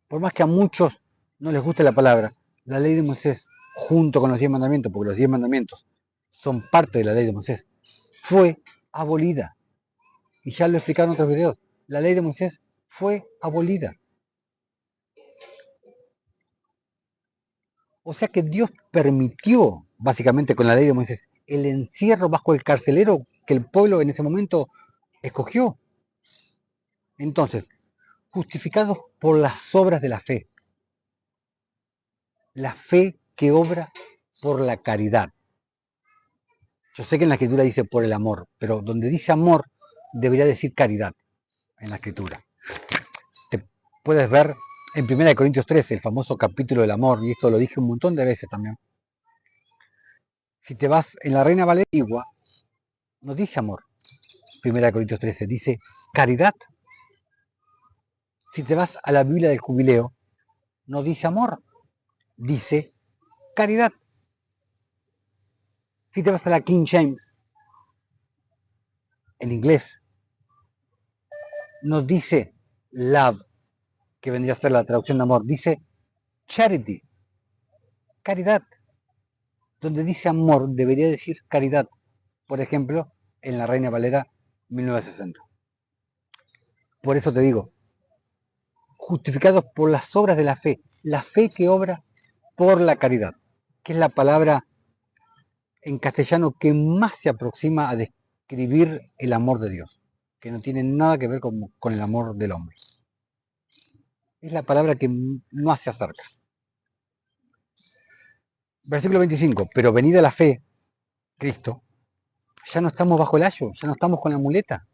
Por más que a muchos no les guste la palabra, la ley de Moisés, junto con los 10 mandamientos, porque los 10 mandamientos son parte de la ley de Moisés, fue abolida. Y ya lo he explicado en otros videos. La ley de Moisés fue abolida. O sea que Dios permitió, básicamente con la ley de Moisés, el encierro bajo el carcelero que el pueblo en ese momento escogió. Entonces, justificados por las obras de la fe que obra por la caridad. Yo sé que en la escritura dice por el amor, pero donde dice amor debería decir caridad en la escritura. Te puedes ver en 1 Corintios 13, el famoso capítulo del amor, y esto lo dije un montón de veces también. Si te vas en la Reina Valera Antigua, no dice amor. 1 Corintios 13 dice caridad. Si te vas a la Biblia del Jubileo, no dice amor, dice caridad. Si te vas a la King James, en inglés, no dice love, que vendría a ser la traducción de amor, dice charity, caridad. Donde dice amor debería decir caridad. Por ejemplo, en la Reina Valera 1960. Por eso te digo, justificados por las obras de la fe que obra por la caridad, que es la palabra en castellano que más se aproxima a describir el amor de Dios, que no tiene nada que ver con el amor del hombre. Es la palabra que más se acerca. Versículo 25, pero venida la fe, Cristo, ya no estamos bajo el ayo, ya no estamos con la muleta.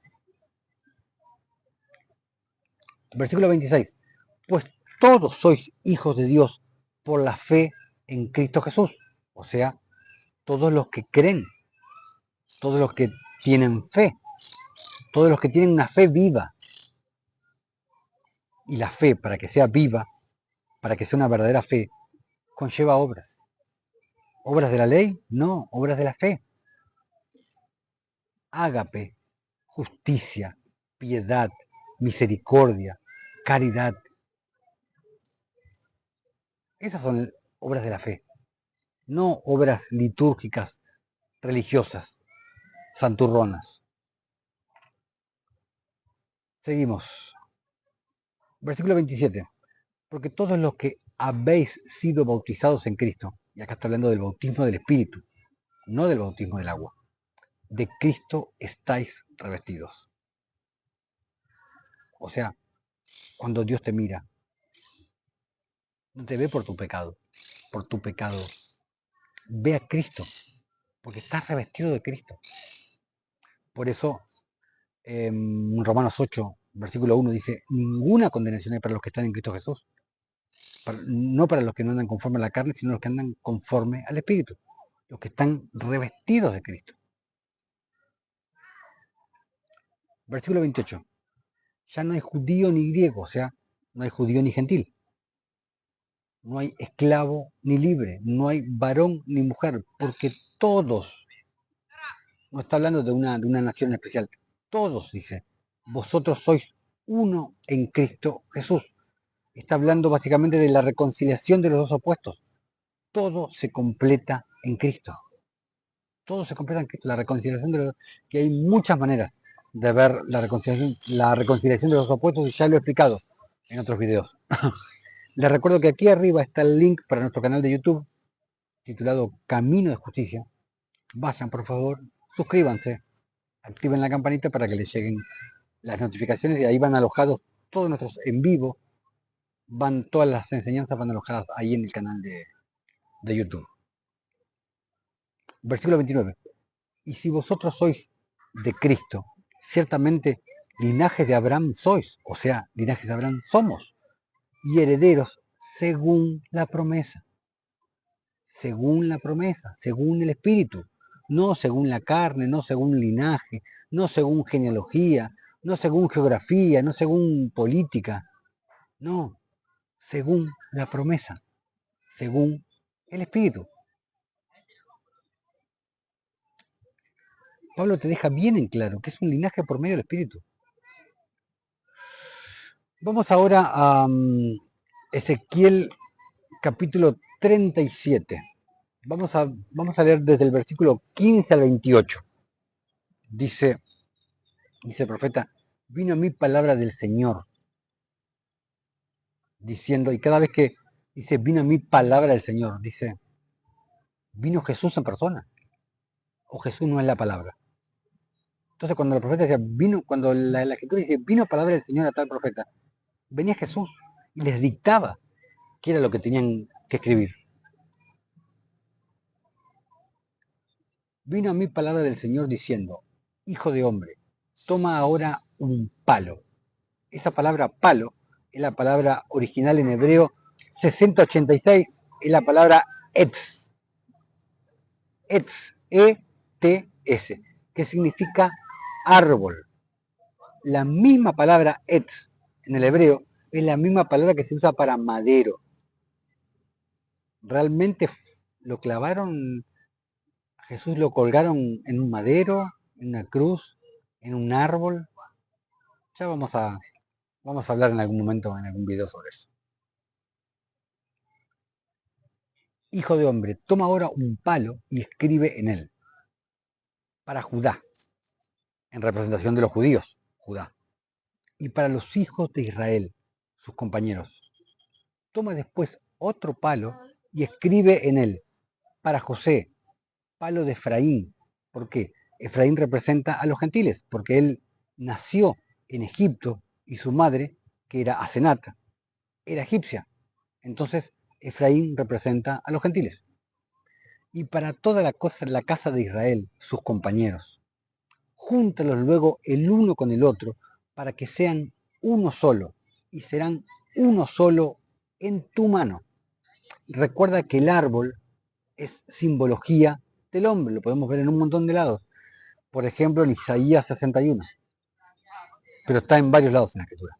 Versículo 26, pues todos sois hijos de Dios por la fe en Cristo Jesús. O sea, todos los que creen, todos los que tienen fe, todos los que tienen una fe viva. Y la fe, para que sea viva, para que sea una verdadera fe, conlleva obras. ¿Obras de la ley? No, obras de la fe. Ágape, justicia, piedad, misericordia, caridad. Esas son obras de la fe, no obras litúrgicas, religiosas, santurronas. Seguimos. Versículo 27. Porque todos los que habéis sido bautizados en Cristo, y acá está hablando del bautismo del Espíritu, no del bautismo del agua, de Cristo estáis revestidos. O sea, cuando Dios te mira, no te ve por tu pecado, ve a Cristo, porque estás revestido de Cristo. Por eso, en Romanos 8, versículo 1 dice, ninguna condenación hay para los que están en Cristo Jesús. No para los que no andan conforme a la carne, sino los que andan conforme al Espíritu, los que están revestidos de Cristo. Versículo 28. Ya no hay judío ni griego, o sea, no hay judío ni gentil. No hay esclavo ni libre, no hay varón ni mujer, porque todos, no está hablando de una nación especial, todos, dice, vosotros sois uno en Cristo Jesús. Está hablando básicamente de la reconciliación de los dos opuestos. Todo se completa en Cristo. Todo se completa en Cristo. La reconciliación de los dos, que hay muchas maneras de ver la reconciliación de los opuestos, y ya lo he explicado en otros videos. Les recuerdo que aquí arriba está el link para nuestro canal de YouTube, titulado Camino de Justicia. Vayan, por favor, suscríbanse, activen la campanita para que les lleguen las notificaciones, y ahí van alojados todos nuestros en vivo, todas las enseñanzas van alojadas ahí en el canal de YouTube. Versículo 29. Y si vosotros sois de Cristo, ciertamente linajes de Abraham sois, o sea, linajes de Abraham somos, y herederos según la promesa. Según la promesa, según el Espíritu, no según la carne, no según linaje, no según genealogía, no según geografía, no según política, no, según la promesa, según el Espíritu. Pablo te deja bien en claro que es un linaje por medio del Espíritu. Vamos ahora a Ezequiel capítulo 37. Vamos a leer desde el versículo 15 al 28. Dice, Dice el profeta, vino a mí palabra del Señor, diciendo, y cada vez que dice, vino a mí palabra del Señor, dice, vino Jesús en persona, o Jesús no es la palabra. Entonces cuando el profeta decía, vino, cuando la escritura dice, vino palabra del Señor a tal profeta, venía Jesús y les dictaba qué era lo que tenían que escribir. Vino a mí palabra del Señor diciendo, hijo de hombre, toma ahora un palo. Esa palabra palo es la palabra original en hebreo 6086, es la palabra etz, etz, E-T-S, que significa árbol. La misma palabra etz en el hebreo es la misma palabra que se usa para madero. Realmente lo clavaron, Jesús lo colgaron en un madero, en una cruz, en un árbol. Ya vamos a hablar en algún momento, en algún video sobre eso. Hijo de hombre, toma ahora un palo y escribe en él. Para Judá, en representación de los judíos, Judá. Y para los hijos de Israel, sus compañeros. Toma después otro palo y escribe en él. Para José, palo de Efraín. ¿Por qué? Efraín representa a los gentiles, porque él nació en Egipto y su madre, que era Asenat, era egipcia. Entonces, Efraín representa a los gentiles. Y para toda la casa de Israel, sus compañeros. Júntalos luego el uno con el otro, para que sean uno solo, y serán uno solo en tu mano. Recuerda que el árbol es simbología del hombre, lo podemos ver en un montón de lados. Por ejemplo, en Isaías 61, pero está en varios lados en la escritura.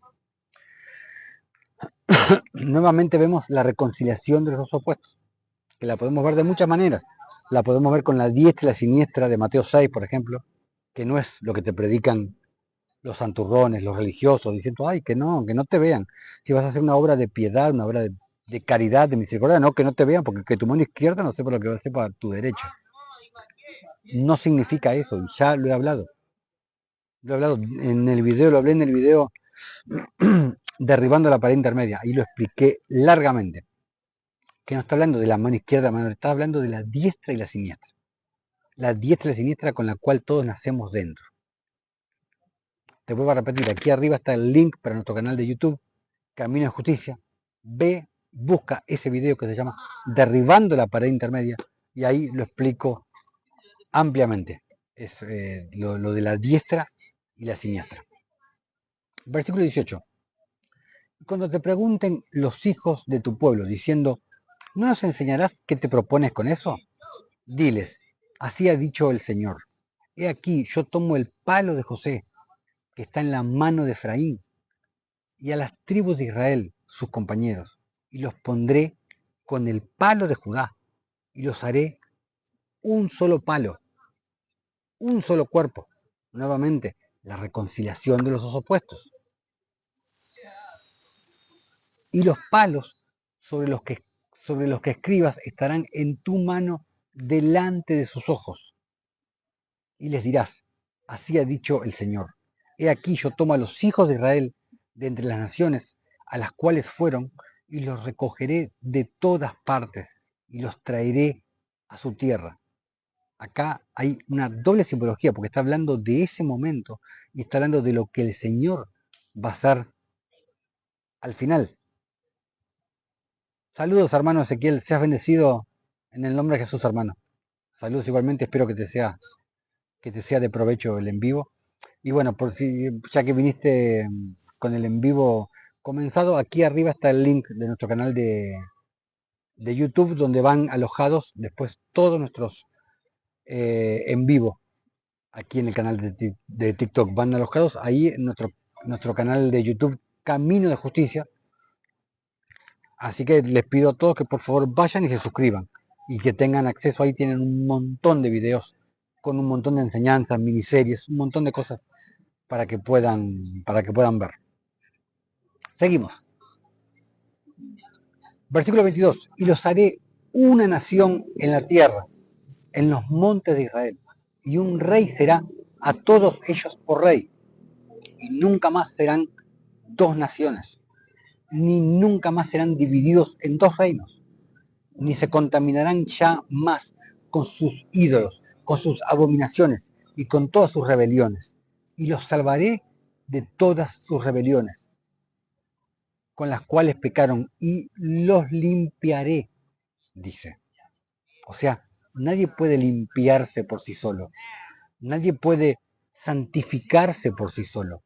Nuevamente vemos la reconciliación de los dos opuestos, que la podemos ver de muchas maneras. La podemos ver con la diestra y la siniestra de Mateo 6, por ejemplo, que no es lo que te predican los santurrones, los religiosos, diciendo, ay, que no te vean. Si vas a hacer una obra de piedad, una obra de caridad, de misericordia, no, que no te vean, porque que tu mano izquierda no sepa lo que va a hacer para tu derecha. No significa eso, y ya lo he hablado. Lo he hablado en el video, lo hablé en el video derribando la pared intermedia, y lo expliqué largamente. Que no está hablando de la mano izquierda, la mano derecha, está hablando de la diestra y la siniestra. La diestra y la siniestra con la cual todos nacemos dentro. Te vuelvo a repetir, aquí arriba está el link para nuestro canal de YouTube, Camino de Justicia. Ve, busca ese video que se llama Derribando la pared intermedia, y ahí lo explico ampliamente. Es lo de la diestra y la siniestra. Versículo 18. Cuando te pregunten los hijos de tu pueblo, diciendo, ¿no nos enseñarás qué te propones con eso? Diles, así ha dicho el Señor. He aquí, yo tomo el palo de José, que está en la mano de Efraín, y a las tribus de Israel, sus compañeros, y los pondré con el palo de Judá, y los haré un solo palo, un solo cuerpo. Nuevamente, la reconciliación de los dos opuestos. Y los palos sobre los que escribas estarán en tu mano delante de sus ojos. Y les dirás, así ha dicho el Señor. He aquí yo tomo a los hijos de Israel de entre las naciones a las cuales fueron, y los recogeré de todas partes, y los traeré a su tierra. Acá hay una doble simbología, porque está hablando de ese momento, y está hablando de lo que el Señor va a hacer al final. Saludos, hermano Ezequiel, seas bendecido en el nombre de Jesús, hermano. Saludos igualmente, espero que te sea de provecho el en vivo. Y bueno, por si ya que viniste con el en vivo comenzado, aquí arriba está el link de nuestro canal de YouTube, donde van alojados después todos nuestros en vivo. Aquí en el canal de TikTok van alojados ahí en nuestro canal de YouTube Camino de Justicia. Así que les pido a todos que por favor vayan y se suscriban y que tengan acceso. Ahí tienen un montón de videos con un montón de enseñanzas, miniseries, un montón de cosas para que puedan ver. Seguimos. Versículo 22. Y los haré una nación en la tierra, en los montes de Israel, y un rey será a todos ellos por rey. y nunca más serán dos naciones, ni nunca más serán divididos en dos reinos, ni se contaminarán ya más con sus ídolos, con sus abominaciones y con todas sus rebeliones, y los salvaré de todas sus rebeliones con las cuales pecaron, y los limpiaré, dice. O sea, nadie puede limpiarse por sí solo, nadie puede santificarse por sí solo.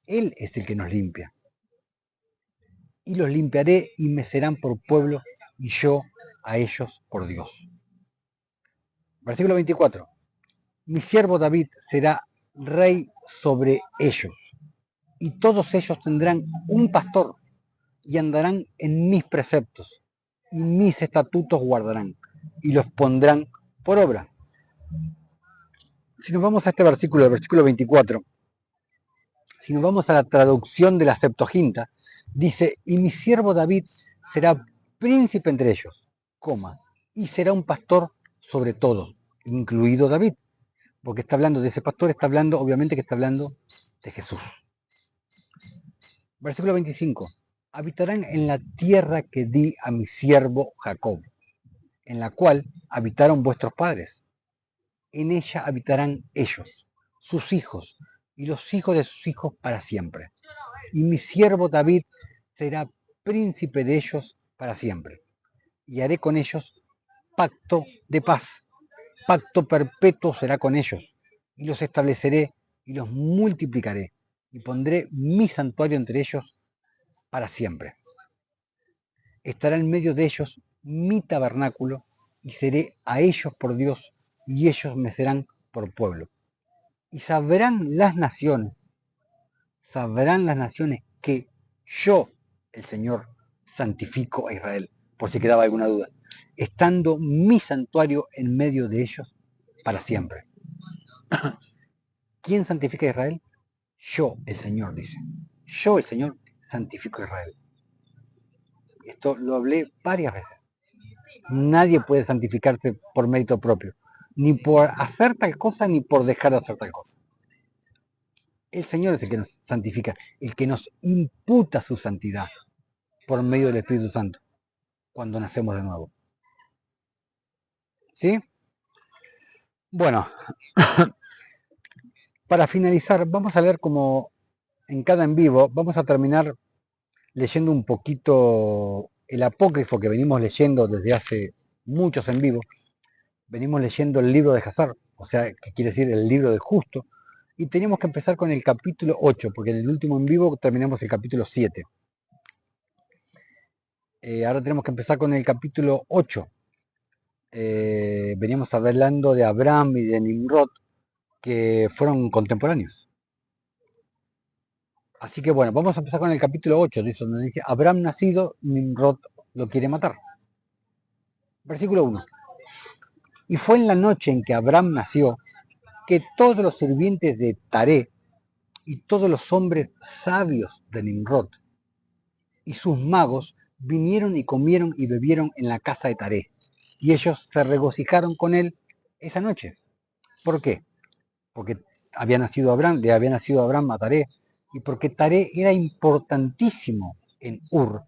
Él es el que nos limpia. Y los limpiaré y me serán por pueblo y yo a ellos por Dios. Versículo 24. Mi siervo David será rey sobre ellos y todos ellos tendrán un pastor y andarán en mis preceptos y mis estatutos guardarán y los pondrán por obra. Si nos vamos a este versículo, el versículo 24, si nos vamos a la traducción de la Septuaginta, dice, y mi siervo David será príncipe entre ellos, coma, y será un pastor sobre todos, incluido David, porque está hablando de ese pastor, está hablando, obviamente que está hablando de Jesús. Versículo 25, habitarán en la tierra que di a mi siervo Jacob, en la cual habitaron vuestros padres. En ella habitarán ellos, sus hijos, y los hijos de sus hijos para siempre. Y mi siervo David será príncipe de ellos para siempre. Y haré con ellos pacto de paz, pacto perpetuo será con ellos, y los estableceré y los multiplicaré, y pondré mi santuario entre ellos para siempre. Estará en medio de ellos mi tabernáculo, y seré a ellos por Dios, y ellos me serán por pueblo. Y sabrán las naciones que yo, el Señor, santifico a Israel, por si quedaba alguna duda, estando mi santuario en medio de ellos para siempre. ¿Quién santifica a Israel? Yo, el Señor, dice. Yo, el Señor, santifico a Israel. Esto lo hablé varias veces. Nadie puede santificarse por mérito propio, ni por hacer tal cosa, ni por dejar de hacer tal cosa. El Señor es el que nos santifica, el que nos imputa su santidad por medio del Espíritu Santo, cuando nacemos de nuevo. ¿Sí? Bueno, para finalizar, vamos a leer como en cada en vivo, vamos a terminar leyendo un poquito el apócrifo que venimos leyendo desde hace muchos en vivo. Venimos leyendo el libro de Hazar, o sea, que quiere decir el libro del justo, y teníamos que empezar con el capítulo 8, porque en el último en vivo terminamos el capítulo 7. Ahora tenemos que empezar con el capítulo 8. Veníamos hablando de Abraham y de Nimrod, que fueron contemporáneos. Así que bueno, vamos a empezar con el capítulo 8, donde dice, Abraham nacido, Nimrod lo quiere matar. Versículo 1. Y fue en la noche en que Abraham nació, que todos los sirvientes de Taré y todos los hombres sabios de Nimrod y sus magos vinieron y comieron y bebieron en la casa de Taré. Y ellos se regocijaron con él esa noche. ¿Por qué? Porque le había nacido Abraham a Taré, y porque Taré era importantísimo en Ur.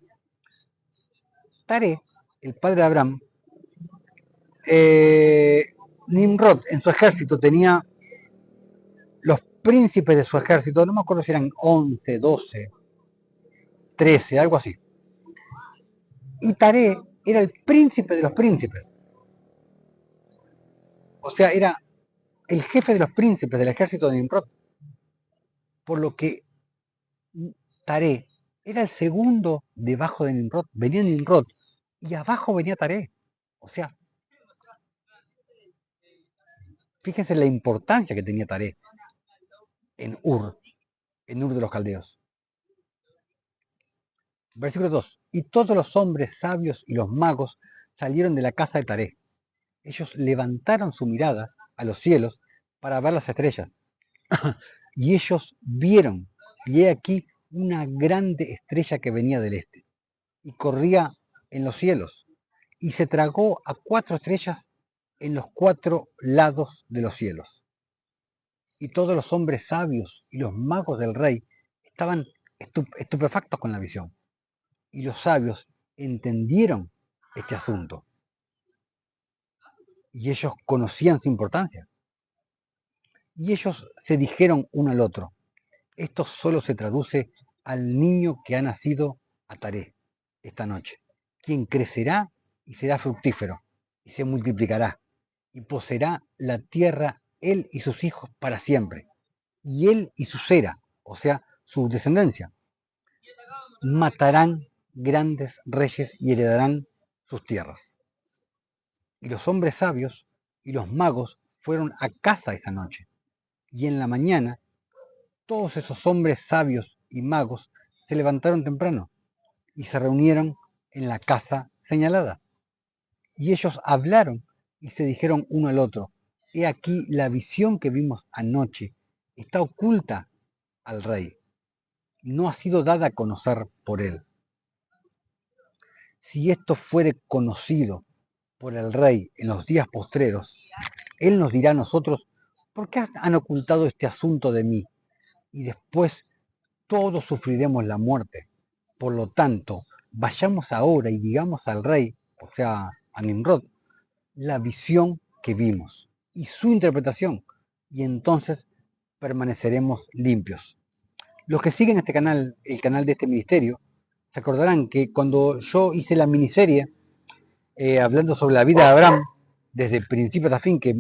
Taré, el padre de Abraham, Nimrod en su ejército tenía los príncipes de su ejército, no me acuerdo si eran 11, 12, 13, algo así. Y Taré era el príncipe de los príncipes. O sea, era el jefe de los príncipes del ejército de Nimrod. Por lo que Taré era el segundo debajo de Nimrod. Venía Nimrod y abajo venía Taré. O sea, fíjense la importancia que tenía Taré en Ur de los caldeos. Versículo 2. Y todos los hombres sabios y los magos salieron de la casa de Taré. Ellos levantaron su mirada a los cielos para ver las estrellas. Y ellos vieron, y he aquí una grande estrella que venía del este, y corría en los cielos, y se tragó a 4 estrellas en los 4 lados de los cielos. y todos los hombres sabios y los magos del rey estaban estupefactos con la visión. Y los sabios entendieron este asunto. Y ellos conocían su importancia. Y ellos se dijeron uno al otro: esto solo se traduce al niño que ha nacido a Taré esta noche, quien crecerá y será fructífero, y se multiplicará, y poseerá la tierra él y sus hijos para siempre, y él y su cera, o sea, su descendencia, matarán grandes reyes y heredarán sus tierras. Y los hombres sabios y los magos fueron a casa esa noche, y en la mañana todos esos hombres sabios y magos se levantaron temprano y se reunieron en la casa señalada. Y ellos hablaron y se dijeron uno al otro: he aquí la visión que vimos anoche está oculta al rey, no ha sido dada a conocer por él. Si esto fuere conocido por el rey en los días postreros, él nos dirá a nosotros: ¿por qué han ocultado este asunto de mí? Y después todos sufriremos la muerte. Por lo tanto, vayamos ahora y digamos al rey, o sea, a Nimrod, la visión que vimos y su interpretación, y entonces permaneceremos limpios. Los que siguen este canal, el canal de este ministerio, se acordarán que cuando yo hice la miniserie hablando sobre la vida de Abraham, desde principio hasta fin, que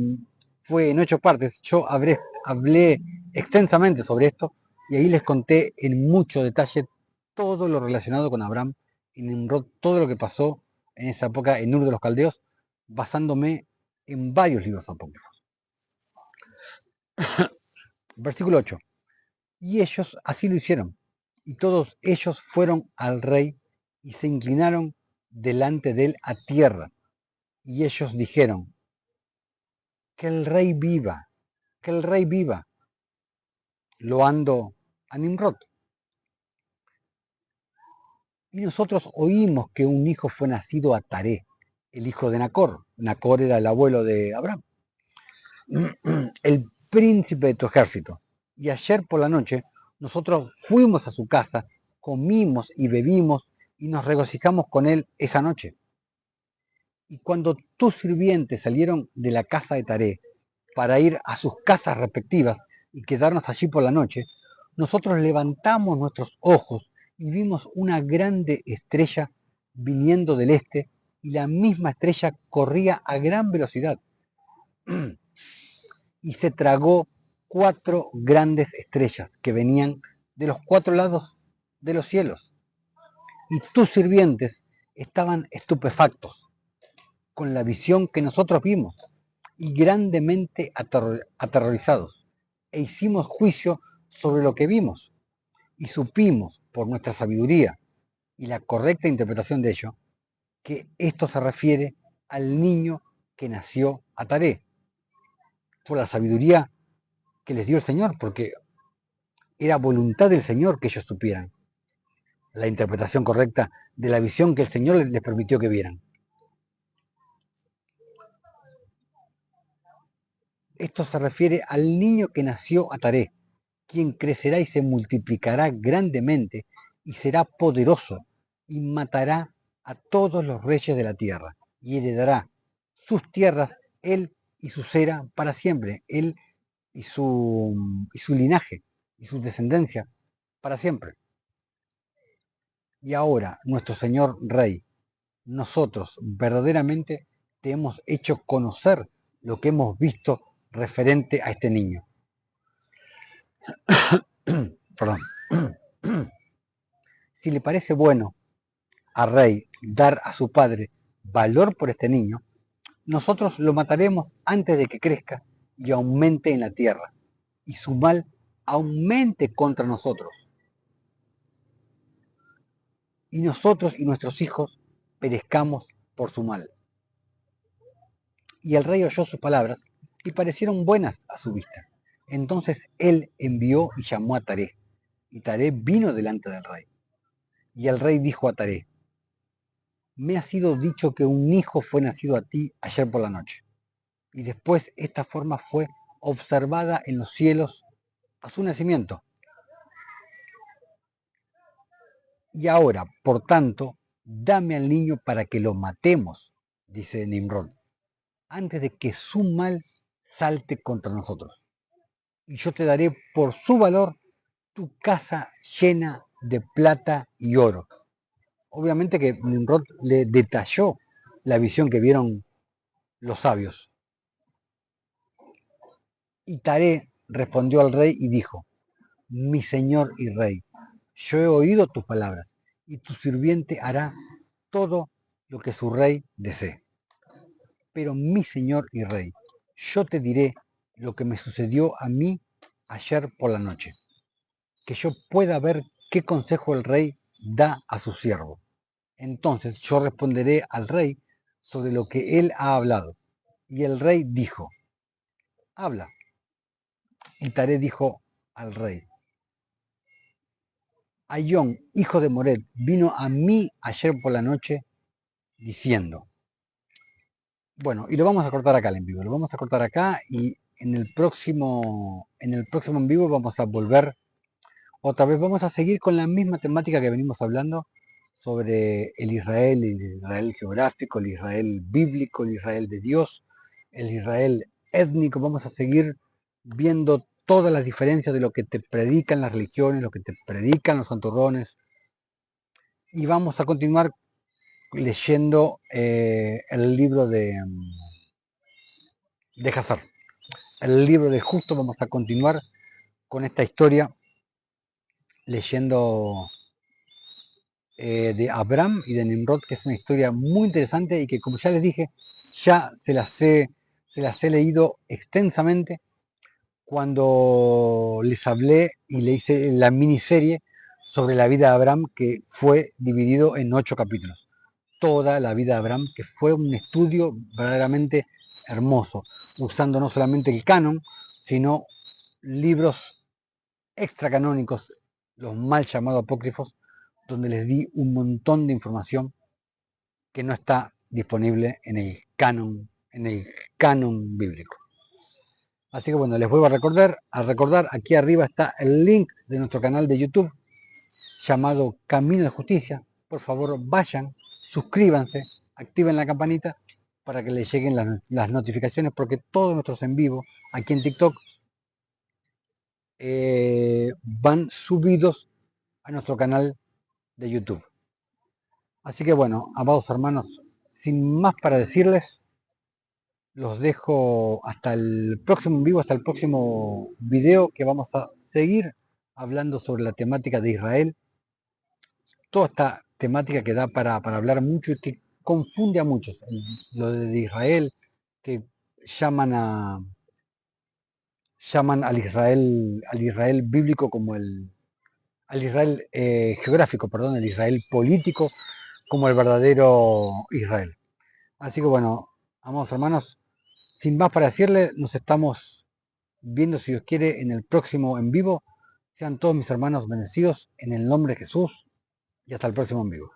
fue en 8 partes, yo hablé extensamente sobre esto, y ahí les conté en mucho detalle todo lo relacionado con Abraham y Nimrod, todo lo que pasó en esa época en Ur de los Caldeos, basándome en varios libros apócrifos. Versículo 8. Y ellos así lo hicieron, y todos ellos fueron al rey y se inclinaron delante de él a tierra, y ellos dijeron: que el rey viva, que el rey viva, loando a Nimrod. Y nosotros oímos que un hijo fue nacido a Taré, el hijo de Nacor. Nacor era el abuelo de Abraham, el príncipe de tu ejército. Y ayer por la noche nosotros fuimos a su casa, comimos y bebimos y nos regocijamos con él esa noche. Y cuando tus sirvientes salieron de la casa de Taré para ir a sus casas respectivas y quedarnos allí por la noche, nosotros levantamos nuestros ojos y vimos una grande estrella viniendo del este, y la misma estrella corría a gran velocidad y se tragó 4 grandes estrellas que venían de los 4 lados de los cielos. Y tus sirvientes estaban estupefactos con la visión que nosotros vimos y grandemente aterrorizados, e hicimos juicio sobre lo que vimos, y supimos por nuestra sabiduría y la correcta interpretación de ello que esto se refiere al niño que nació a Taré, por la sabiduría que les dio el Señor, porque era voluntad del Señor que ellos supieran la interpretación correcta de la visión que el Señor les permitió que vieran. Esto se refiere al niño que nació a Taré, quien crecerá y se multiplicará grandemente y será poderoso y matará a todos los reyes de la tierra y heredará sus tierras él y su cera para siempre, él y su linaje y su descendencia para siempre. Y ahora, nuestro Señor Rey, nosotros verdaderamente te hemos hecho conocer lo que hemos visto referente a este niño. Perdón. Si le parece bueno al rey dar a su padre valor por este niño, nosotros lo mataremos antes de que crezca y aumente en la tierra, y su mal aumente contra nosotros. Y nosotros y nuestros hijos perezcamos por su mal. Y el rey oyó sus palabras y parecieron buenas a su vista. Entonces él envió y llamó a Taré, y Taré vino delante del rey. Y el rey dijo a Taré: me ha sido dicho que un hijo fue nacido a ti ayer por la noche. Y después esta forma fue observada en los cielos a su nacimiento. Y ahora, por tanto, dame al niño para que lo matemos, dice Nimrod, antes de que su mal salte contra nosotros. Y yo te daré por su valor tu casa llena de plata y oro. Obviamente que Nimrod le detalló la visión que vieron los sabios. Y Taré respondió al rey y dijo: mi señor y rey, yo he oído tus palabras, y tu sirviente hará todo lo que su rey desee. Pero mi señor y rey, yo te diré lo que me sucedió a mí ayer por la noche, que yo pueda ver qué consejo el rey da a su siervo. Entonces yo responderé al rey sobre lo que él ha hablado. Y el rey dijo: habla. Y Taré dijo al rey: Ayón, hijo de Mored, vino a mí ayer por la noche diciendo. Bueno, y lo vamos a cortar acá el en vivo, lo vamos a cortar acá y en el próximo en vivo vamos a volver otra vez, vamos a seguir con la misma temática que venimos hablando sobre el Israel geográfico, el Israel bíblico, el Israel de Dios, el Israel étnico. Vamos a seguir viendo todas las diferencias de lo que te predican las religiones, lo que te predican los santurrones. Y vamos a continuar leyendo el libro de Hazar. El libro de Justo. Vamos a continuar con esta historia leyendo de Abraham y de Nimrod, que es una historia muy interesante y que, como ya les dije, ya se las he leído extensamente cuando les hablé y le hice la miniserie sobre la vida de Abraham, que fue dividido en 8 capítulos. Toda la vida de Abraham, que fue un estudio verdaderamente hermoso, usando no solamente el canon, sino libros extracanónicos, los mal llamados apócrifos, donde les di un montón de información que no está disponible en el canon bíblico. Así que bueno, les vuelvo a recordar, aquí arriba está el link de nuestro canal de YouTube llamado Camino de Justicia. Por favor, vayan, suscríbanse, activen la campanita para que les lleguen las notificaciones, porque todos nuestros en vivo aquí en TikTok van subidos a nuestro canal de YouTube. Así que bueno, amados hermanos, sin más para decirles, los dejo hasta el próximo en vivo, hasta el próximo video, que vamos a seguir hablando sobre la temática de Israel. Toda esta temática que da para hablar mucho y que confunde a muchos. Lo de Israel, que llaman al Israel bíblico como al Israel geográfico, perdón, el Israel político como el verdadero Israel. Así que bueno, amados hermanos, sin más para decirles, nos estamos viendo, si Dios quiere, en el próximo en vivo. Sean todos mis hermanos bendecidos en el nombre de Jesús y hasta el próximo en vivo.